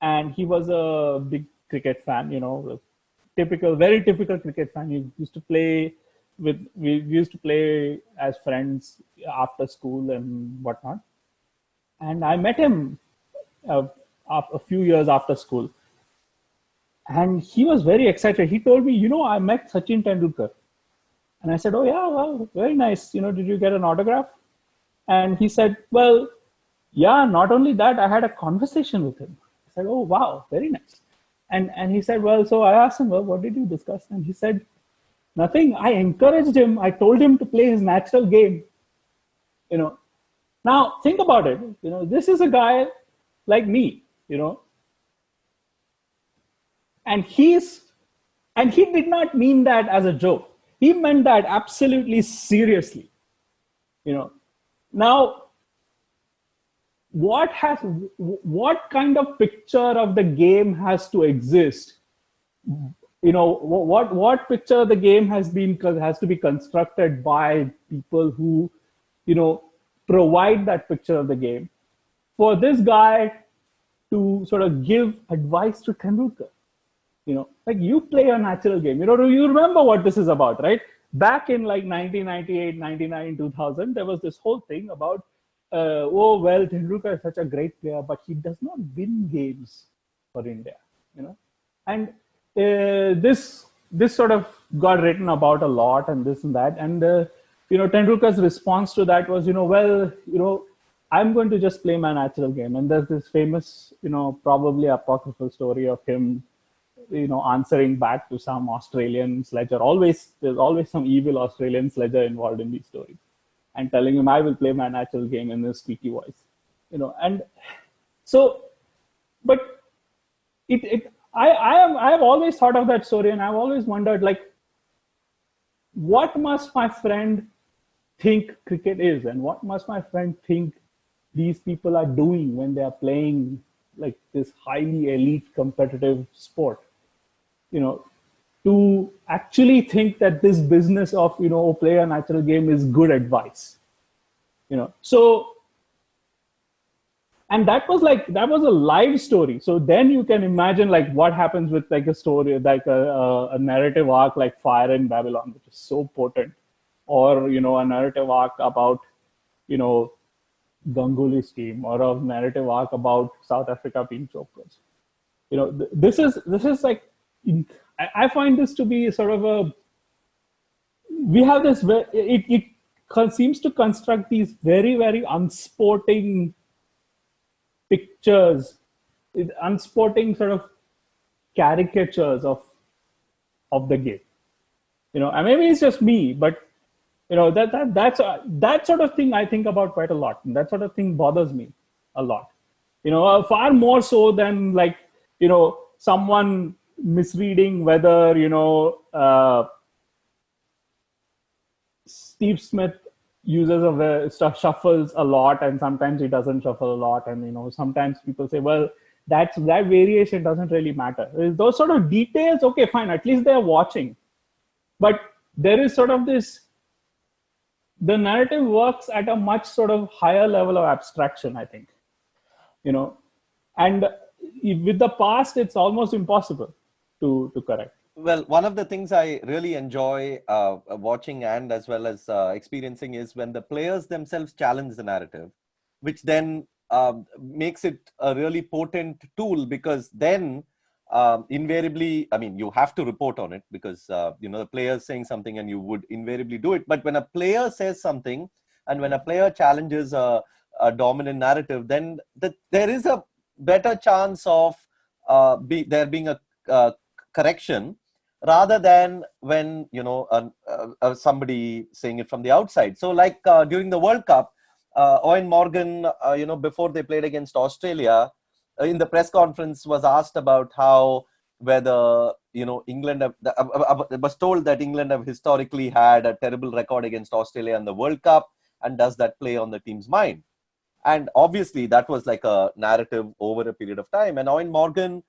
S6: and he was a big cricket fan. very typical cricket fan. We used to play as friends after school and whatnot. And I met him a few years after school. And he was very excited. He told me, I met Sachin Tendulkar. And I said, oh yeah, well, very nice. Did you get an autograph? And he said, well, yeah, not only that, I had a conversation with him. I said, oh, wow, very nice. And he said, well, so I asked him, well, what did you discuss? And he said, nothing. I encouraged him. I told him to play his natural game. Now think about it. This is a guy like me, and he did not mean that as a joke. He meant that absolutely seriously. Now, what kind of picture of the game has to exist? What picture of the game has to be constructed by people who, provide that picture of the game for this guy to sort of give advice to Tendulkar. Like, you play a natural game. You remember what this is about, right? Back in like 1998, 99, 2000, there was this whole thing about, Tendulkar is such a great player, but he does not win games for India, And this sort of got written about a lot, and this and that. And, Tendulkar's response to that was, I'm going to just play my natural game. And there's this famous, probably apocryphal story of him, answering back to some Australian sledger. There's always some evil Australian sledger involved in these stories, and telling him, I will play my natural game in this squeaky voice, And so, but I have always thought of that story, and I've always wondered, like, what must my friend think cricket is, and what must my friend think these people are doing when they are playing like this highly elite competitive sport? To actually think that this business of, play a natural game is good advice, So, and that was a live story. So then you can imagine like what happens with like a story, like a narrative arc like Fire in Babylon, which is so potent, or, a narrative arc about, Ganguly's team, or a narrative arc about South Africa being chokers. This is like, I find this to be sort of we have this, it seems to construct these very, very unsporting pictures, unsporting sort of caricatures of the game. And maybe it's just me, but that sort of thing I think about quite a lot. And that sort of thing bothers me a lot. Far more so than like, someone misreading whether, Steve Smith uses shuffles a lot, and sometimes he doesn't shuffle a lot. And, sometimes people say, well, that variation doesn't really matter. Those sort of details, okay, fine, at least they're watching. But there is sort of this, the narrative works at a much sort of higher level of abstraction, I think, and with the past, it's almost impossible to correct.
S4: Well, one of the things I really enjoy watching and as well as experiencing is when the players themselves challenge the narrative, which then makes it a really potent tool, because then invariably, I mean, you have to report on it because, the player's saying something and you would invariably do it. But when a player says something and when a player challenges a dominant narrative, then there is a better chance of there being a correction, rather than when, somebody saying it from the outside. So like during the World Cup, Owen Morgan, before they played against Australia, in the press conference was asked about whether England was told that England have historically had a terrible record against Australia in the World Cup, and does that play on the team's mind? And obviously that was like a narrative over a period of time. And Owen Morgan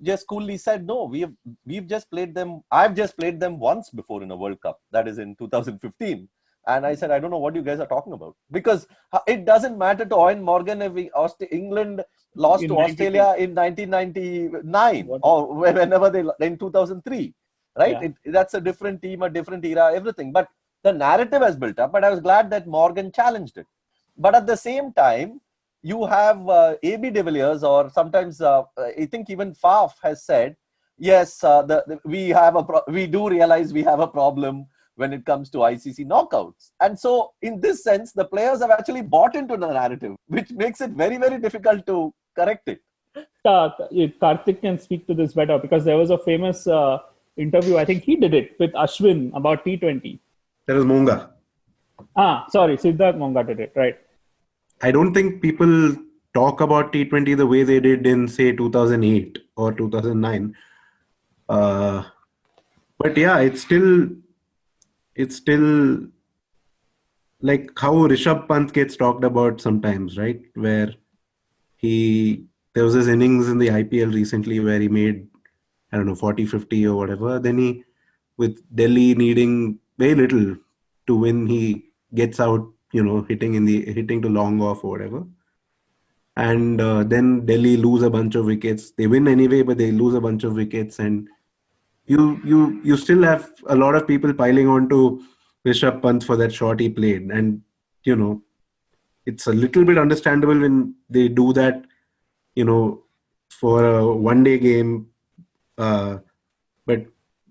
S4: just coolly said, no, we've just played them. I've just played them once before in a World Cup, that is in 2015. And I said, I don't know what you guys are talking about. Because it doesn't matter to Eoin Morgan if England lost
S6: In
S4: to Australia in 1999 or whenever in 2003. Right?
S6: Yeah.
S4: That's a different team, a different era, everything. But the narrative has built up. But I was glad that Morgan challenged it. But at the same time, you have AB de Villiers, or sometimes I think even Faf has said, yes, we do realize we have a problem when it comes to ICC knockouts. And so in this sense, the players have actually bought into the narrative, which makes it very, very difficult to correct it.
S6: Karthik can speak to this better, because there was a famous interview, I think he did it with Ashwin about T20.
S5: There was Monga.
S6: Sorry, Siddharth Monga did it, right?
S5: I don't think people talk about T20 the way they did in, say, 2008 or 2009. But yeah, it's still like how Rishabh Pant gets talked about sometimes, right? Where there was this innings in the IPL recently where he made, I don't know, 40, 50 or whatever. Then with Delhi needing very little to win, he gets out, hitting to long off or whatever. And then Delhi lose a bunch of wickets. They win anyway, but they lose a bunch of wickets. And you still have a lot of people piling on to Rishabh Pant for that shot he played. And, it's a little bit understandable when they do that, for a one-day game. But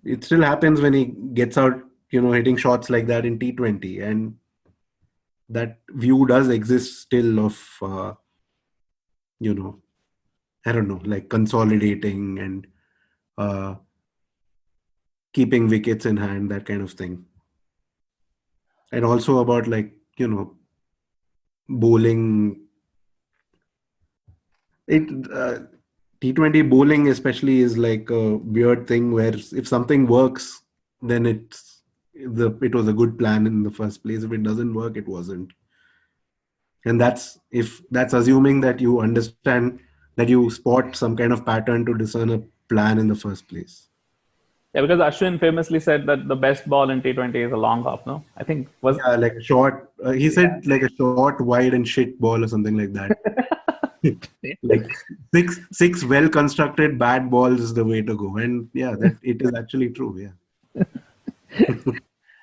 S5: it still happens when he gets out, hitting shots like that in T20. And that view does exist still of, I don't know, like consolidating and keeping wickets in hand, that kind of thing. And also about bowling. T20 bowling especially is like a weird thing where if something works, then it was a good plan in the first place. If it doesn't work, it wasn't. And that's assuming that you understand, that you spot some kind of pattern to discern a plan in the first place.
S6: Yeah, because Ashwin famously said that the best ball in T20 is a long hop, no? I think was...
S5: Yeah, like a short, he said like a short, wide and shit ball or something like that. Like six well-constructed bad balls is the way to go. And yeah, that it is actually true, yeah.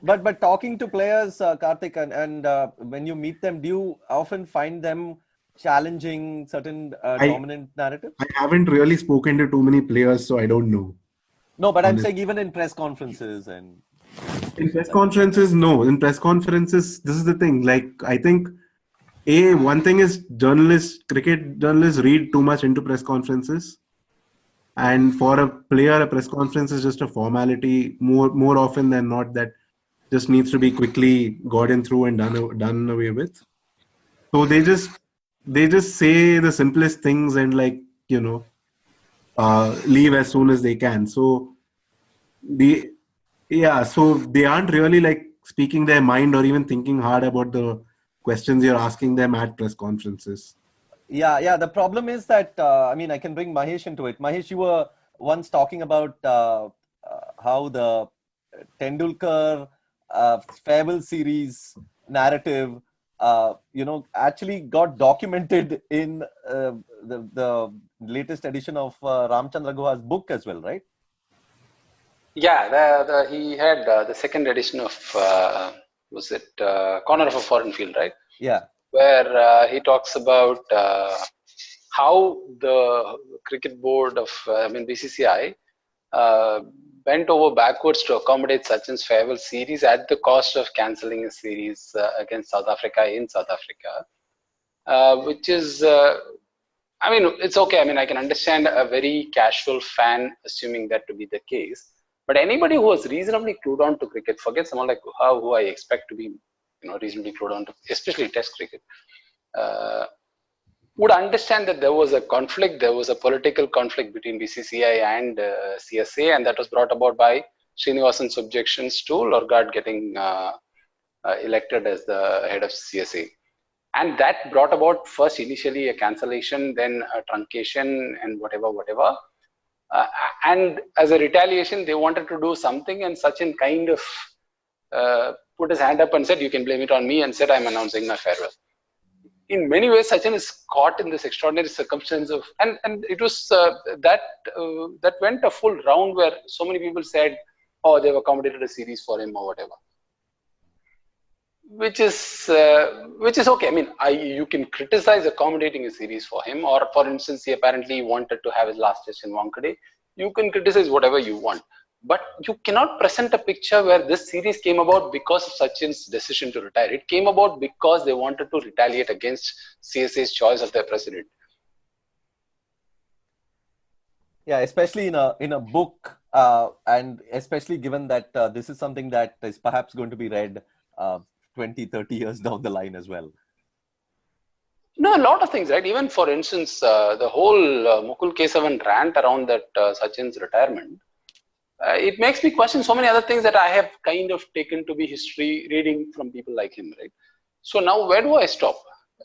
S4: But talking to players, Karthik, and when you meet them, do you often find them challenging certain dominant narratives?
S5: I haven't really spoken to too many players, so I don't know.
S4: No, but I'm saying even in press conferences and...
S5: In press conferences, no. In press conferences, this is the thing. Like, I think, one thing is cricket journalists read too much into press conferences. And for a player, a press conference is just a formality more often than not, that just needs to be quickly gotten through and done away with. So they just say the simplest things and leave as soon as they can. So they aren't really speaking their mind or even thinking hard about the questions you're asking them at press conferences.
S4: Yeah. The problem is that, I can bring Mahesh into it. Mahesh, you were once talking about how the Tendulkar farewell series narrative, actually got documented in the latest edition of Ramchandra Guha's book as well, right?
S7: Yeah, he had the second edition of, Corner of a Foreign Field, right?
S4: Yeah.
S7: Where he talks about how the cricket board of, BCCI, bent over backwards to accommodate Sachin's farewell series at the cost of cancelling a series against South Africa in South Africa, which is, it's okay. I can understand a very casual fan assuming that to be the case. But anybody who was reasonably clued on to cricket, forget someone like Guha, who I expect to be, reasonably clued on to, especially Test cricket, would understand that there was a conflict, there was a political conflict between BCCI and CSA, and that was brought about by Srinivasan's objections to Lorgard getting elected as the head of CSA. And that brought about first initially a cancellation, then a truncation and whatever. And as a retaliation, they wanted to do something, and Sachin kind of put his hand up and said, "You can blame it on me," and said, "I'm announcing my farewell." In many ways, Sachin is caught in this extraordinary circumstance of, and it was that went a full round where so many people said, "Oh, they've accommodated a series for him or whatever," which is okay. I mean, you can criticize accommodating a series for him, or for instance, he apparently wanted to have his last test in Wankhede. You can criticize whatever you want. But you cannot present a picture where this series came about because of Sachin's decision to retire. It came about because they wanted to retaliate against CSA's choice of their president.
S4: Yeah, especially in a book, and especially given that this is something that is perhaps going to be read 20, 30 years down the line as well.
S7: No, a lot of things, right? Even for instance, the whole Mukul Kesavan rant around that Sachin's retirement. It makes me question so many other things that I have kind of taken to be history, reading from people like him, right? So now where do I stop?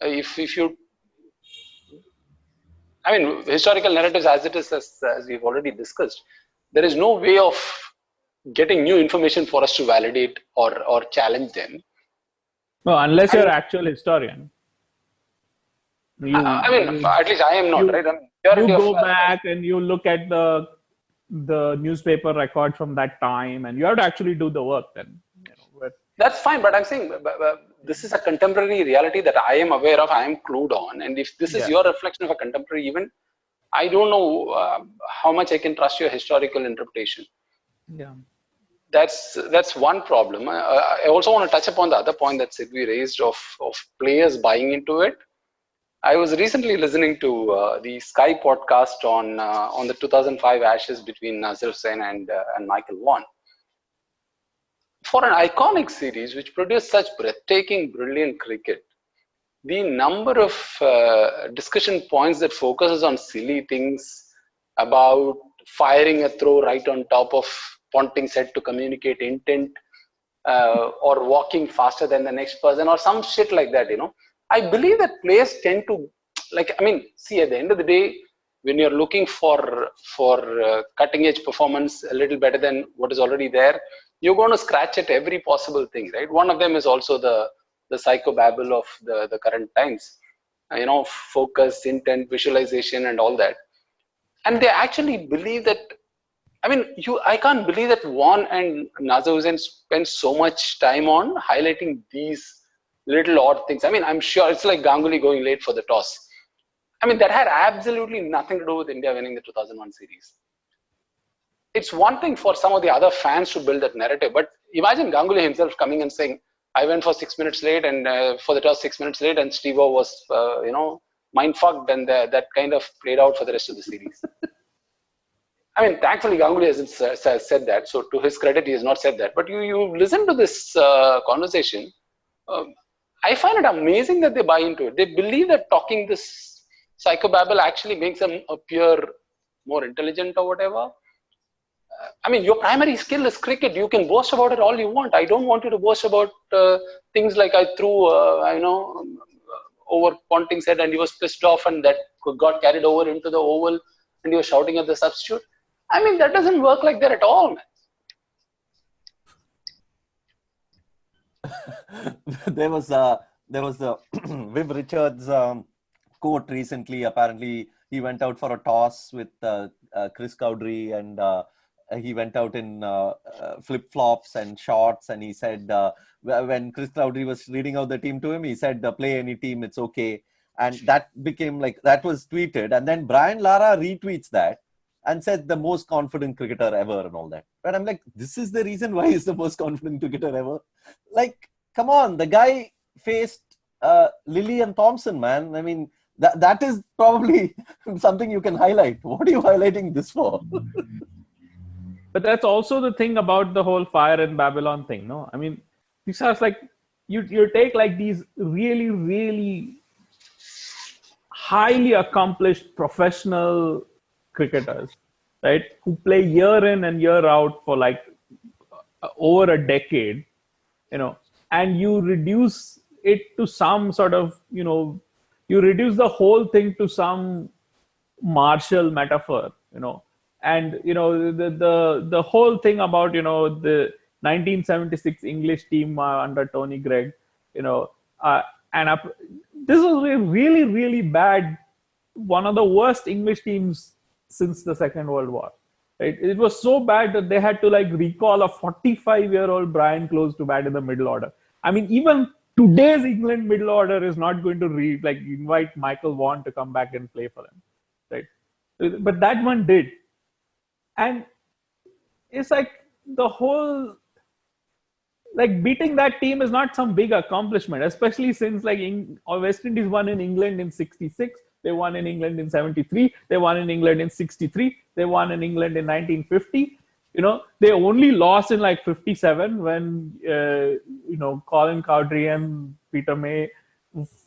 S7: If you, I mean, historical narratives as it is, as we've already discussed, there is no way of getting new information for us to validate or challenge them.
S6: No, unless you're an actual historian.
S7: I mean, at least I am not, right?
S6: You go back and you look at the newspaper record from that time, and you have to actually do the work then.
S7: That's fine, but I'm saying this is a contemporary reality that I am aware of, I am clued on, and if this is your reflection of a contemporary event, I don't know how much I can trust your historical interpretation.
S6: Yeah,
S7: that's one problem. I also want to touch upon the other point that Sidvi raised of players buying into it. I was recently listening to the Sky podcast on the 2005 Ashes between Nazir Hussain and Michael Vaughan. For an iconic series which produced such breathtaking, brilliant cricket, the number of discussion points that focuses on silly things about firing a throw right on top of Ponting's head to communicate intent, or walking faster than the next person, or some shit like that, I believe that players tend to, see, at the end of the day, when you're looking for cutting edge performance, a little better than what is already there, you're going to scratch at every possible thing, right? One of them is also the psychobabble of the current times, focus, intent, visualization, and all that. And they actually believe that, I can't believe that Vaughan and Nazir Hussain spent so much time on highlighting these little odd things. I'm sure it's like Ganguly going late for the toss. That had absolutely nothing to do with India winning the 2001 series. It's one thing for some of the other fans to build that narrative, but imagine Ganguly himself coming and saying, "I went for 6 minutes late, and for the toss 6 minutes late, and Steve-O was, mind fucked," and that kind of played out for the rest of the series. Thankfully, Ganguly hasn't said that. So to his credit, he has not said that. But you listen to this conversation. I find it amazing that they buy into it. They believe that talking this psychobabble actually makes them appear more intelligent or whatever. Your primary skill is cricket. You can boast about it all you want. I don't want you to boast about things like I threw, over Ponting's head and he was pissed off and that got carried over into the oval and he was shouting at the substitute. That doesn't work like that at all, man.
S4: There was the Viv Richards quote recently. Apparently, he went out for a toss with Chris Cowdery, and he went out in flip flops and shorts. And he said when Chris Cowdery was reading out the team to him, he said, "Play any team, it's okay." And that became that was tweeted, and then Brian Lara retweets that and said the most confident cricketer ever and all that. But I'm like, this is the reason why he's the most confident cricketer ever. Come on, the guy faced Lilly and Thompson, man. That is probably something you can highlight. What are you highlighting this for?
S6: But that's also the thing about the whole fire in Babylon thing, no? These are you take these really, really highly accomplished professional cricketers, right? Who play year in and year out for over a decade, and you reduce it to some sort of, you reduce the whole thing to some martial metaphor, and the whole thing about 1976 English team under Tony Gregg, this was a really, really bad, one of the worst English teams since the Second World War. Right? It was so bad that they had to recall a 45-year-old Brian Close to bat in the middle order. I mean, even today's England middle order is not going to invite Michael Vaughan to come back and play for them, right? But that one did, and it's the whole beating that team is not some big accomplishment, especially since West Indies won in England in '66. They won in England in '73. They won in England in '63. They won in England in 1950. They only lost in '57 when, Colin Cowdrey and Peter May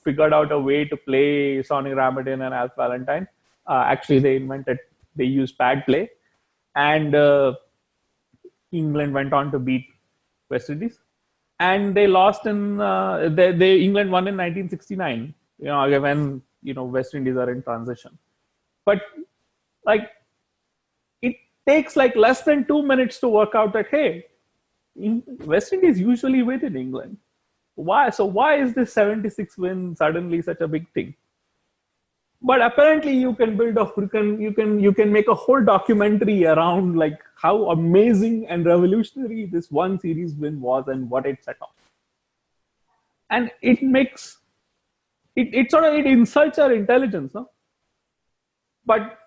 S6: figured out a way to play Sonny Ramadin and Alf Valentine. Actually, they used pad play, and England went on to beat West Indies. And they lost in, England won in 1969, when, West Indies are in transition. But it takes less than 2 minutes to work out that, hey, West Indies usually win in England. Why? So why is this 76 win suddenly such a big thing? But apparently you can build you can make a whole documentary around how amazing and revolutionary this one series win was and what it set off. And it makes it insults our intelligence, no? But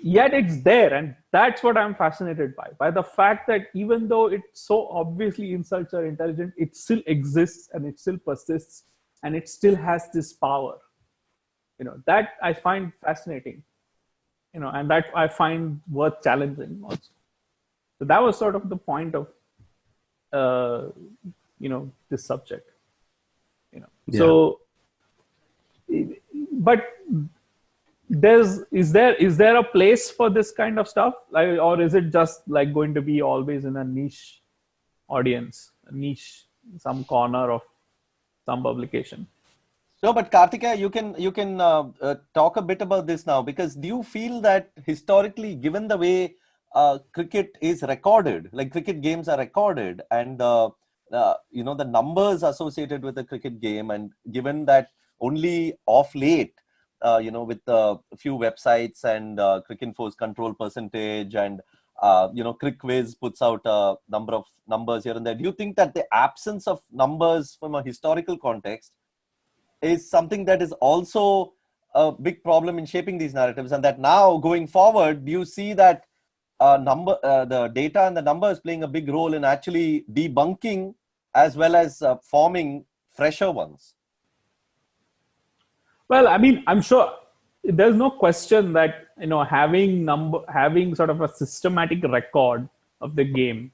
S6: yet it's there, and that's what I'm fascinated by the fact that even though it so obviously insults our intelligence, it still exists and it still persists and it still has this power. That I find fascinating, and that I find worth challenging also. So that was sort of the point of, this subject, Yeah. So, but is there a place for this kind of stuff, or is it just going to be always in a niche audience, some corner of some publication?
S4: No, but Karthikeya, you can talk a bit about this now, because do you feel that historically, given the way cricket is recorded, cricket games are recorded, and the numbers associated with the cricket game, and given that only off late, with a few websites and Cricinfo's control percentage and CricViz puts out a number of numbers here and there, do you think that the absence of numbers from a historical context is something that is also a big problem in shaping these narratives, and that now going forward, do you see that the data and the numbers playing a big role in actually debunking as well as forming fresher ones?
S6: Well, I mean, I'm sure there's no question that having sort of a systematic record of the game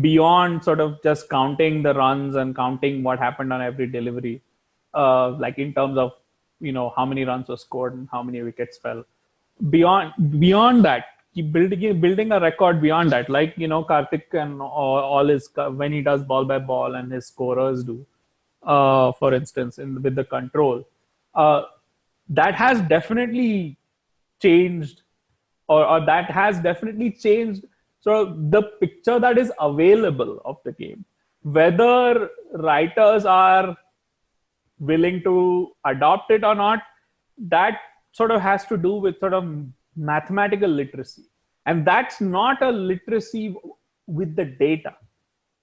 S6: beyond sort of just counting the runs and counting what happened on every delivery, in terms of how many runs were scored and how many wickets fell. Beyond that, keep building a record beyond that, Karthik and all his, when he does ball by ball and his scorers do, for instance, with the control, that has definitely changed, or that has definitely changed sort of the picture that is available of the game. Whether writers are willing to adopt it or not, that sort of has to do with sort of mathematical literacy, and that's not a literacy with the data.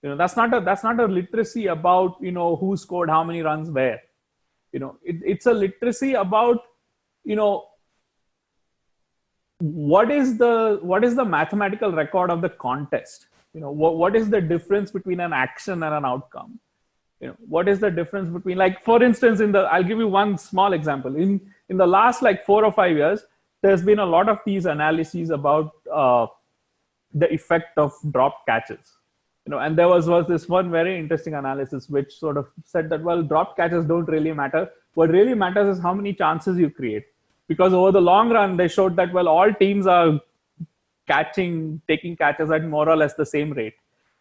S6: That's not a literacy about who scored how many runs where. It's a literacy about what is the mathematical record of the contest. What is the difference between an action and an outcome? What is the difference between, for instance, I'll give you one small example. In the last 4 or 5 years, there's been a lot of these analyses about the effect of drop catches. And there was this one very interesting analysis which sort of said that, well, drop catches don't really matter. What really matters is how many chances you create. Because over the long run, they showed that, well, all teams are taking catches at more or less the same rate.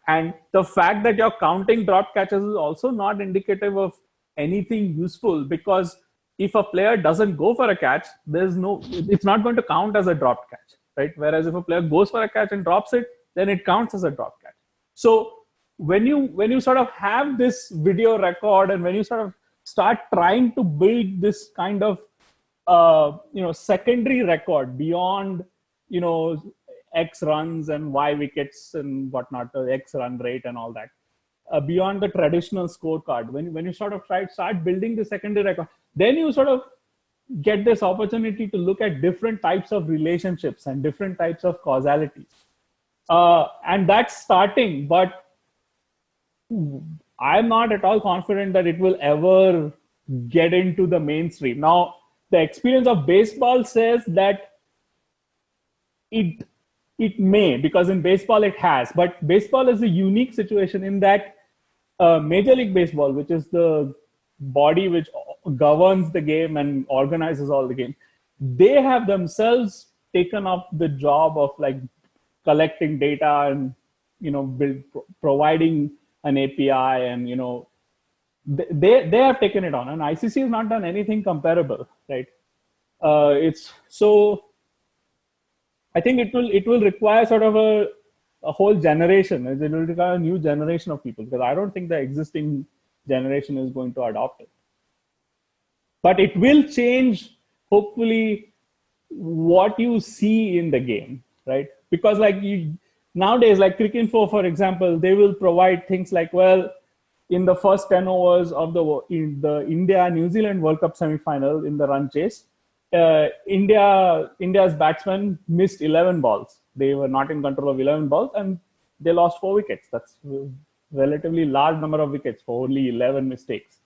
S6: And the fact that you're counting drop catches is also not indicative of anything useful, because if a player doesn't go for a catch, it's not going to count as a drop catch, right? Whereas if a player goes for a catch and drops it, then it counts as a drop catch. So when you sort of have this video record, and when you sort of start trying to build this kind of secondary record beyond X runs and Y wickets and whatnot, the X run rate and all that, beyond the traditional scorecard, when you sort of start building the secondary record, then you sort of get this opportunity to look at different types of relationships and different types of causalities. And that's starting, but I'm not at all confident that it will ever get into the mainstream. Now, the experience of baseball says that it may, because in baseball it has, but baseball is a unique situation in that Major League Baseball, which is the body which governs the game and organizes all the game, they have themselves taken up the job of like collecting data and providing an API, and they have taken it on, and ICC has not done anything comparable, right? It's so I think it will require sort of a whole generation. It will require a new generation of people, because I don't think the existing generation is going to adopt it. But it will change, hopefully, what you see in the game, right? Because nowadays, like Cricinfo, for example, they will provide things like, well, in the first 10 overs of in the India-New Zealand World Cup semi-final in the run chase, India's batsmen missed 11 balls. They were not in control of 11 balls, and they lost 4 wickets. That's a relatively large number of wickets for only 11 mistakes,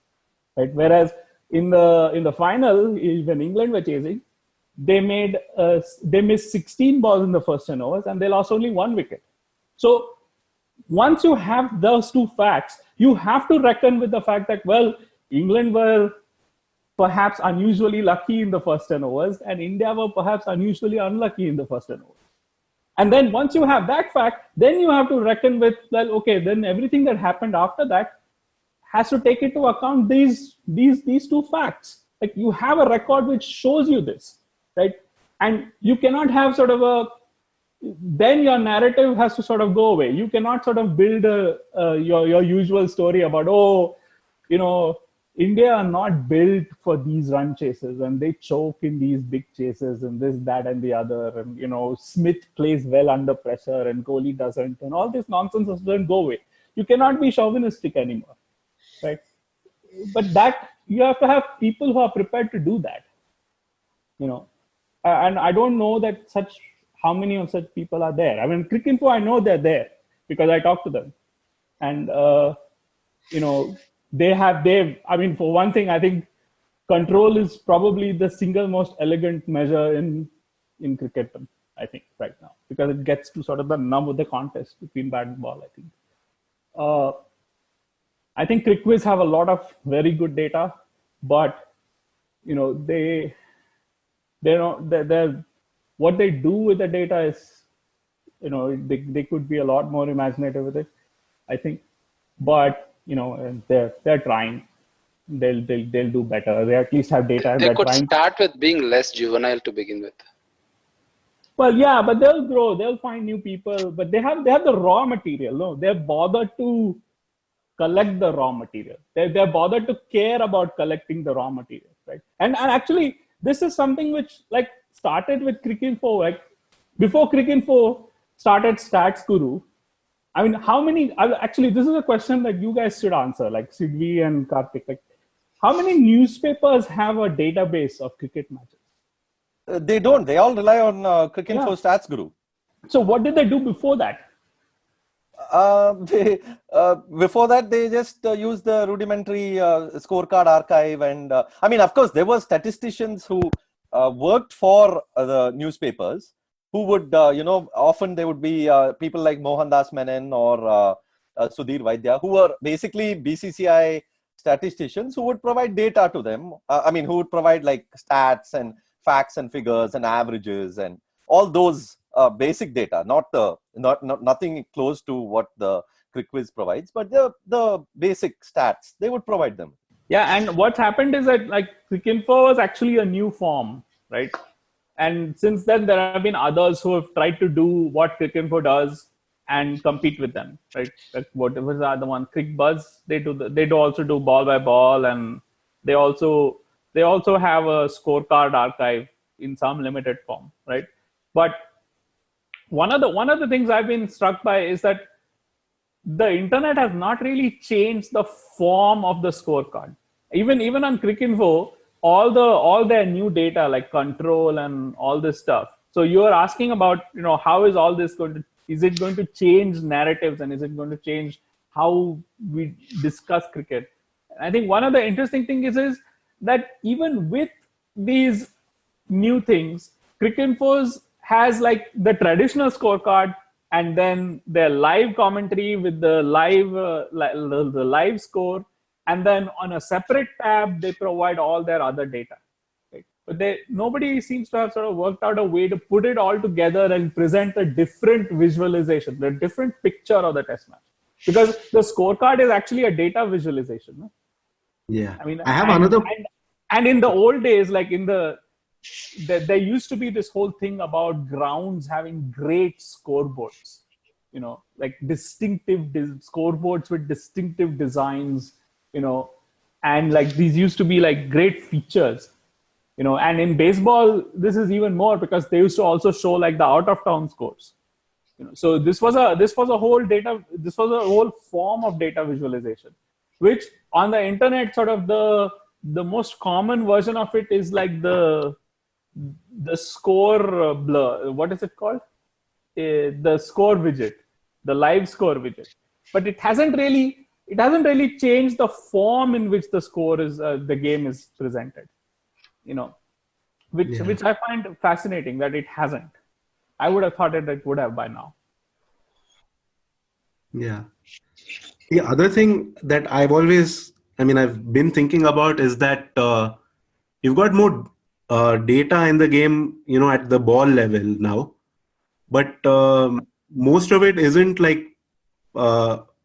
S6: right? Whereas in the final, when England were chasing, they missed 16 balls in the first 10 overs, and they lost only 1 wicket. So once you have those two facts, you have to reckon with the fact that, well, England were perhaps unusually lucky in the first 10 overs, and India were perhaps unusually unlucky in the first 10 overs. And then once you have that fact, then you have to reckon with, well, okay, then everything that happened after that has to take into account these two facts. Like, you have a record which shows you this, right? And you cannot have sort of then your narrative has to sort of go away. You cannot sort of build your usual story about, India are not built for these run chases, and they choke in these big chases and this, that, and the other. And, Smith plays well under pressure and Kohli doesn't, and all this nonsense doesn't go away. You cannot be chauvinistic anymore, right? But that, you have to have people who are prepared to do that, and I don't know that how many of such people are there. I mean, Cricinfo, I know they're there because I talk to them, and for one thing, I think control is probably the single most elegant measure in cricket, I think, right now, because it gets to sort of the nub of the contest between bat and ball, I think. I think CricViz have a lot of very good data, but they don't, what they do with the data is, they could be a lot more imaginative with it, I think. But they're trying. They'll do better. They at least have data.
S7: They could start with being less juvenile to begin with.
S6: Well, yeah, but they'll grow. They'll find new people. But they have the raw material. No, they're bothered to collect the raw material. They're bothered to care about collecting the raw material, right? And actually, this is something which started with Cricinfo. Like, before Cricinfo started Stats Guru, I mean, this is a question that you guys should answer, like Sidvi and Karthik. Like, how many newspapers have a database of cricket matches?
S4: They don't. They all rely on Cricinfo Stats Guru. So
S6: what did they do before that?
S4: Before that, they just used the rudimentary scorecard archive. And of course, there were statisticians who worked for the newspapers, who would, often there would be people like Mohandas Menon or Sudhir Vaidya, who were basically BCCI statisticians who would provide data to them. Who would provide like stats and facts and figures and averages and all those basic data, nothing close to what the CricViz provides, but the basic stats, they would provide them.
S6: Yeah, and what's happened is that Cricinfo was actually a new form, right? And since then, there have been others who have tried to do what Cricinfo does and compete with them, right? Like whatever are the one Crick Buzz, they do also do ball by ball, and they also have a scorecard archive in some limited form, right? But one of the things I've been struck by is that the internet has not really changed the form of the scorecard. Even on Cricinfo, all their new data like control and all this stuff. So you're asking about, how is all this is it going to change narratives, and is it going to change how we discuss cricket? I think one of the interesting things is that even with these new things, Cricinfo's has like the traditional scorecard, and then their live commentary with the live score, and then on a separate tab they provide all their other data. Right? But nobody seems to have sort of worked out a way to put it all together and present a different visualization, a different picture of the test match. Because the scorecard is actually a data visualization. No?
S5: Yeah.
S6: I mean,
S5: I have another.
S6: And in the old days, like there used to be this whole thing about grounds having great scoreboards, like distinctive scoreboards with distinctive designs, and like these used to be like great features, and in baseball, this is even more because they used to also show like the out of town scores. So this was a whole form of data visualization, which on the internet, sort of the most common version of it is like the score blur. What is it called? The score widget, the live score widget. But it hasn't really changed the form in which the score is the game is presented. Which I find fascinating that it hasn't. I would have thought it would have by now.
S5: Yeah. The other thing that I've been thinking about is that you've got more data in the game, at the ball level now, but most of it isn't like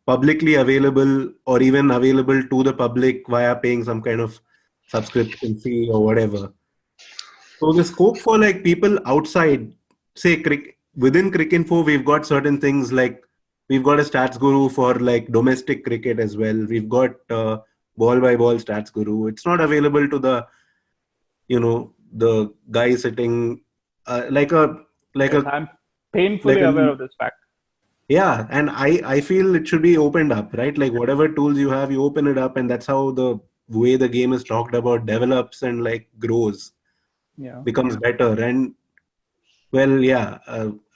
S5: publicly available or even available to the public via paying some kind of subscription fee or whatever. So the scope for like people outside, say within Cricinfo, we've got certain things like we've got a stats guru for like domestic cricket as well. We've got ball by ball stats guru. It's not available to the the guy sitting
S6: I'm painfully aware of this fact.
S5: Yeah, and I feel it should be opened up, right? Like whatever tools you have, you open it up, and that's how the way the game is talked about develops and like grows, becomes better. And well, yeah,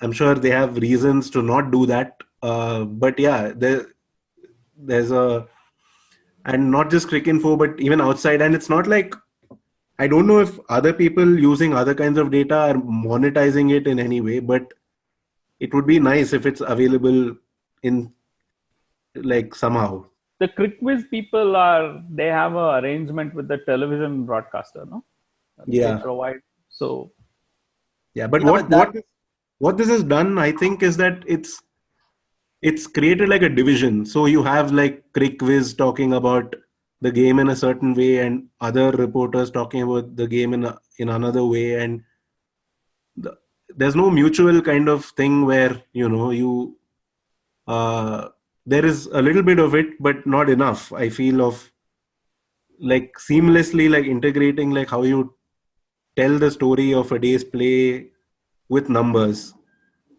S5: I'm sure they have reasons to not do that, but yeah, there's and not just Cricinfo, but even outside. And it's not like, I don't know if other people using other kinds of data are monetizing it in any way, but it would be nice if it's available in like somehow.
S6: The CricViz people they have an arrangement with the television broadcaster, no?
S5: Yeah.
S6: They provide, so.
S5: Yeah, but what this has done, I think, is that it's created like a division. So you have like CricViz talking about the game in a certain way, and other reporters talking about the game in another way, and there's no mutual kind of thing where there is a little bit of it, but not enough. I feel of like seamlessly like integrating like how you tell the story of a day's play with numbers.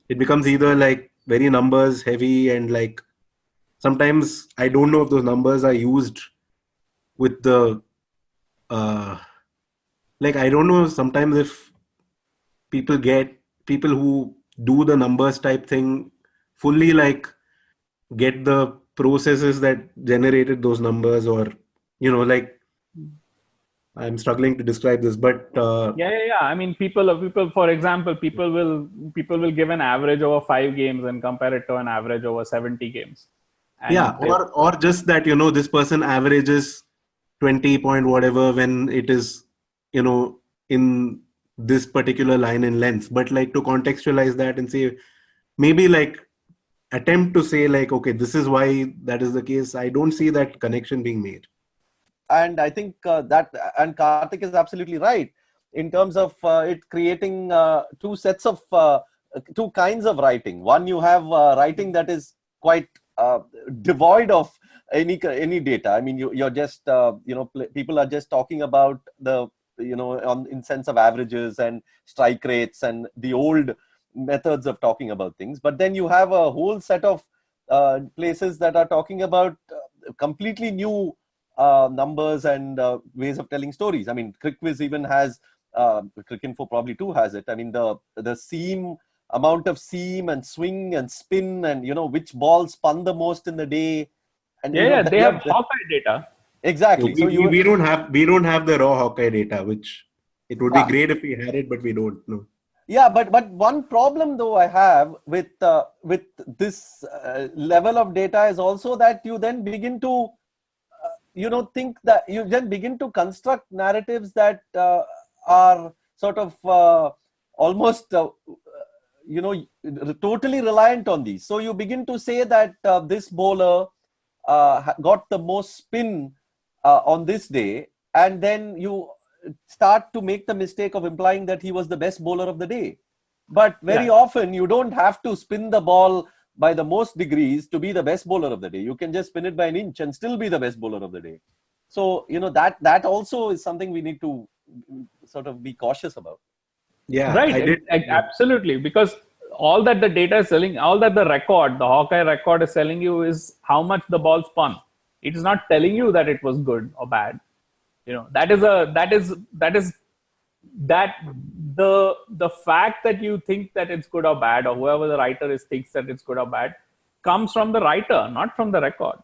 S5: It becomes either like very numbers heavy, and like sometimes I don't know if those numbers are used with the like I don't know sometimes if people who do the numbers type thing fully like get the processes that generated those numbers, or like I'm struggling to describe this, but
S6: yeah. I mean, people. For example, people will give an average over 5 games and compare it to an average over 70 games. And
S5: or just that this person averages 20 point whatever when it is in this particular line in length, but like to contextualize that and say maybe like attempt to say like, okay, this is why that is the case. I don't see that connection being made.
S4: And I think and Karthik is absolutely right in terms of it creating two sets of two kinds of writing. One, you have writing that is quite devoid of any data. I mean, you're just people are just talking about the in sense of averages and strike rates and the old methods of talking about things. But then you have a whole set of places that are talking about completely new numbers and ways of telling stories. I mean, CricViz even has, Cricinfo probably too has it. I mean, the seam, amount of seam and swing and spin and, which ball spun the most in the day. And
S6: they have Hawkeye data.
S4: Exactly.
S5: We don't have the raw Hawkeye data, which it would be great if we had it, but we don't. No.
S4: Yeah, but one problem though I have with this level of data is also that you then begin to think that you then begin to construct narratives that are sort of almost totally reliant on these. So you begin to say that this bowler got the most spin on this day, and then you start to make the mistake of implying that he was the best bowler of the day. But very often you don't have to spin the ball by the most degrees to be the best bowler of the day. You can just spin it by an inch and still be the best bowler of the day. So, that also is something we need to sort of be cautious about.
S5: Yeah,
S6: right. Absolutely. Because all that the data is telling, all that the Hawkeye record is telling you is how much the ball spun. It is not telling you that it was good or bad. The fact that you think that it's good or bad, or whoever the writer is thinks that it's good or bad, comes from the writer, not from the record,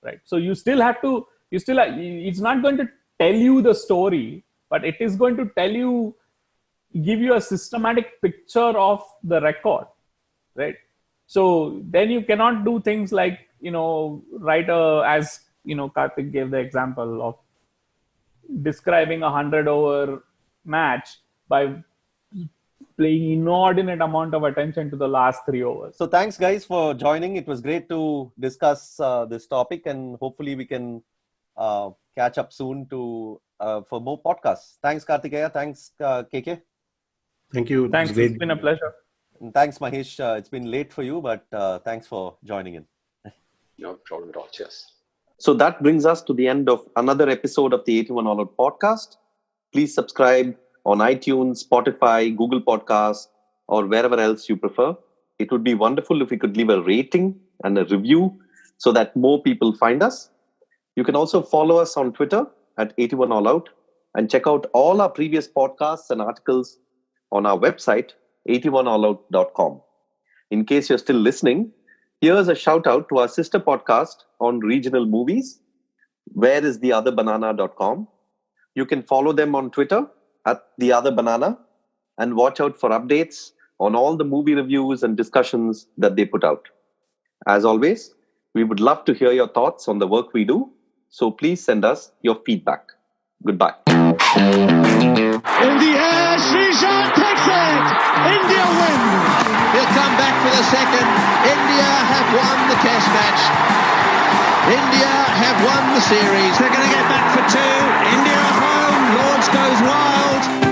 S6: right? So it's not going to tell you the story, but it is going to give you a systematic picture of the record, right? So then you cannot do things like, as Karthik gave the example of describing a 100-over match by paying inordinate amount of attention to the last 3 overs.
S4: So thanks guys for joining. It was great to discuss this topic, and hopefully we can catch up soon for more podcasts. Thanks Karthikeya. Thanks KK.
S5: Thank you.
S6: Thanks. It's been a pleasure.
S4: And thanks Mahesh. It's been late for you, but thanks for joining in.
S7: No problem at all. Cheers.
S8: So that brings us to the end of another episode of the 81 All Out podcast. Please subscribe on iTunes, Spotify, Google Podcasts, or wherever else you prefer. It would be wonderful if we could leave a rating and a review so that more people find us. You can also follow us on Twitter at 81 All Out and check out all our previous podcasts and articles on our website, 81allout.com. In case you're still listening, here's a shout out to our sister podcast on regional movies, whereistheotherbanana.com. You can follow them on Twitter at theotherbanana and watch out for updates on all the movie reviews and discussions that they put out. As always, we would love to hear your thoughts on the work we do, so please send us your feedback. Goodbye.
S1: In the air, Srijan takes it. India win.
S2: He'll come back for the second. India have won the test match. India have won the series.
S3: They're going to get back for 2. India home. Lords goes wild.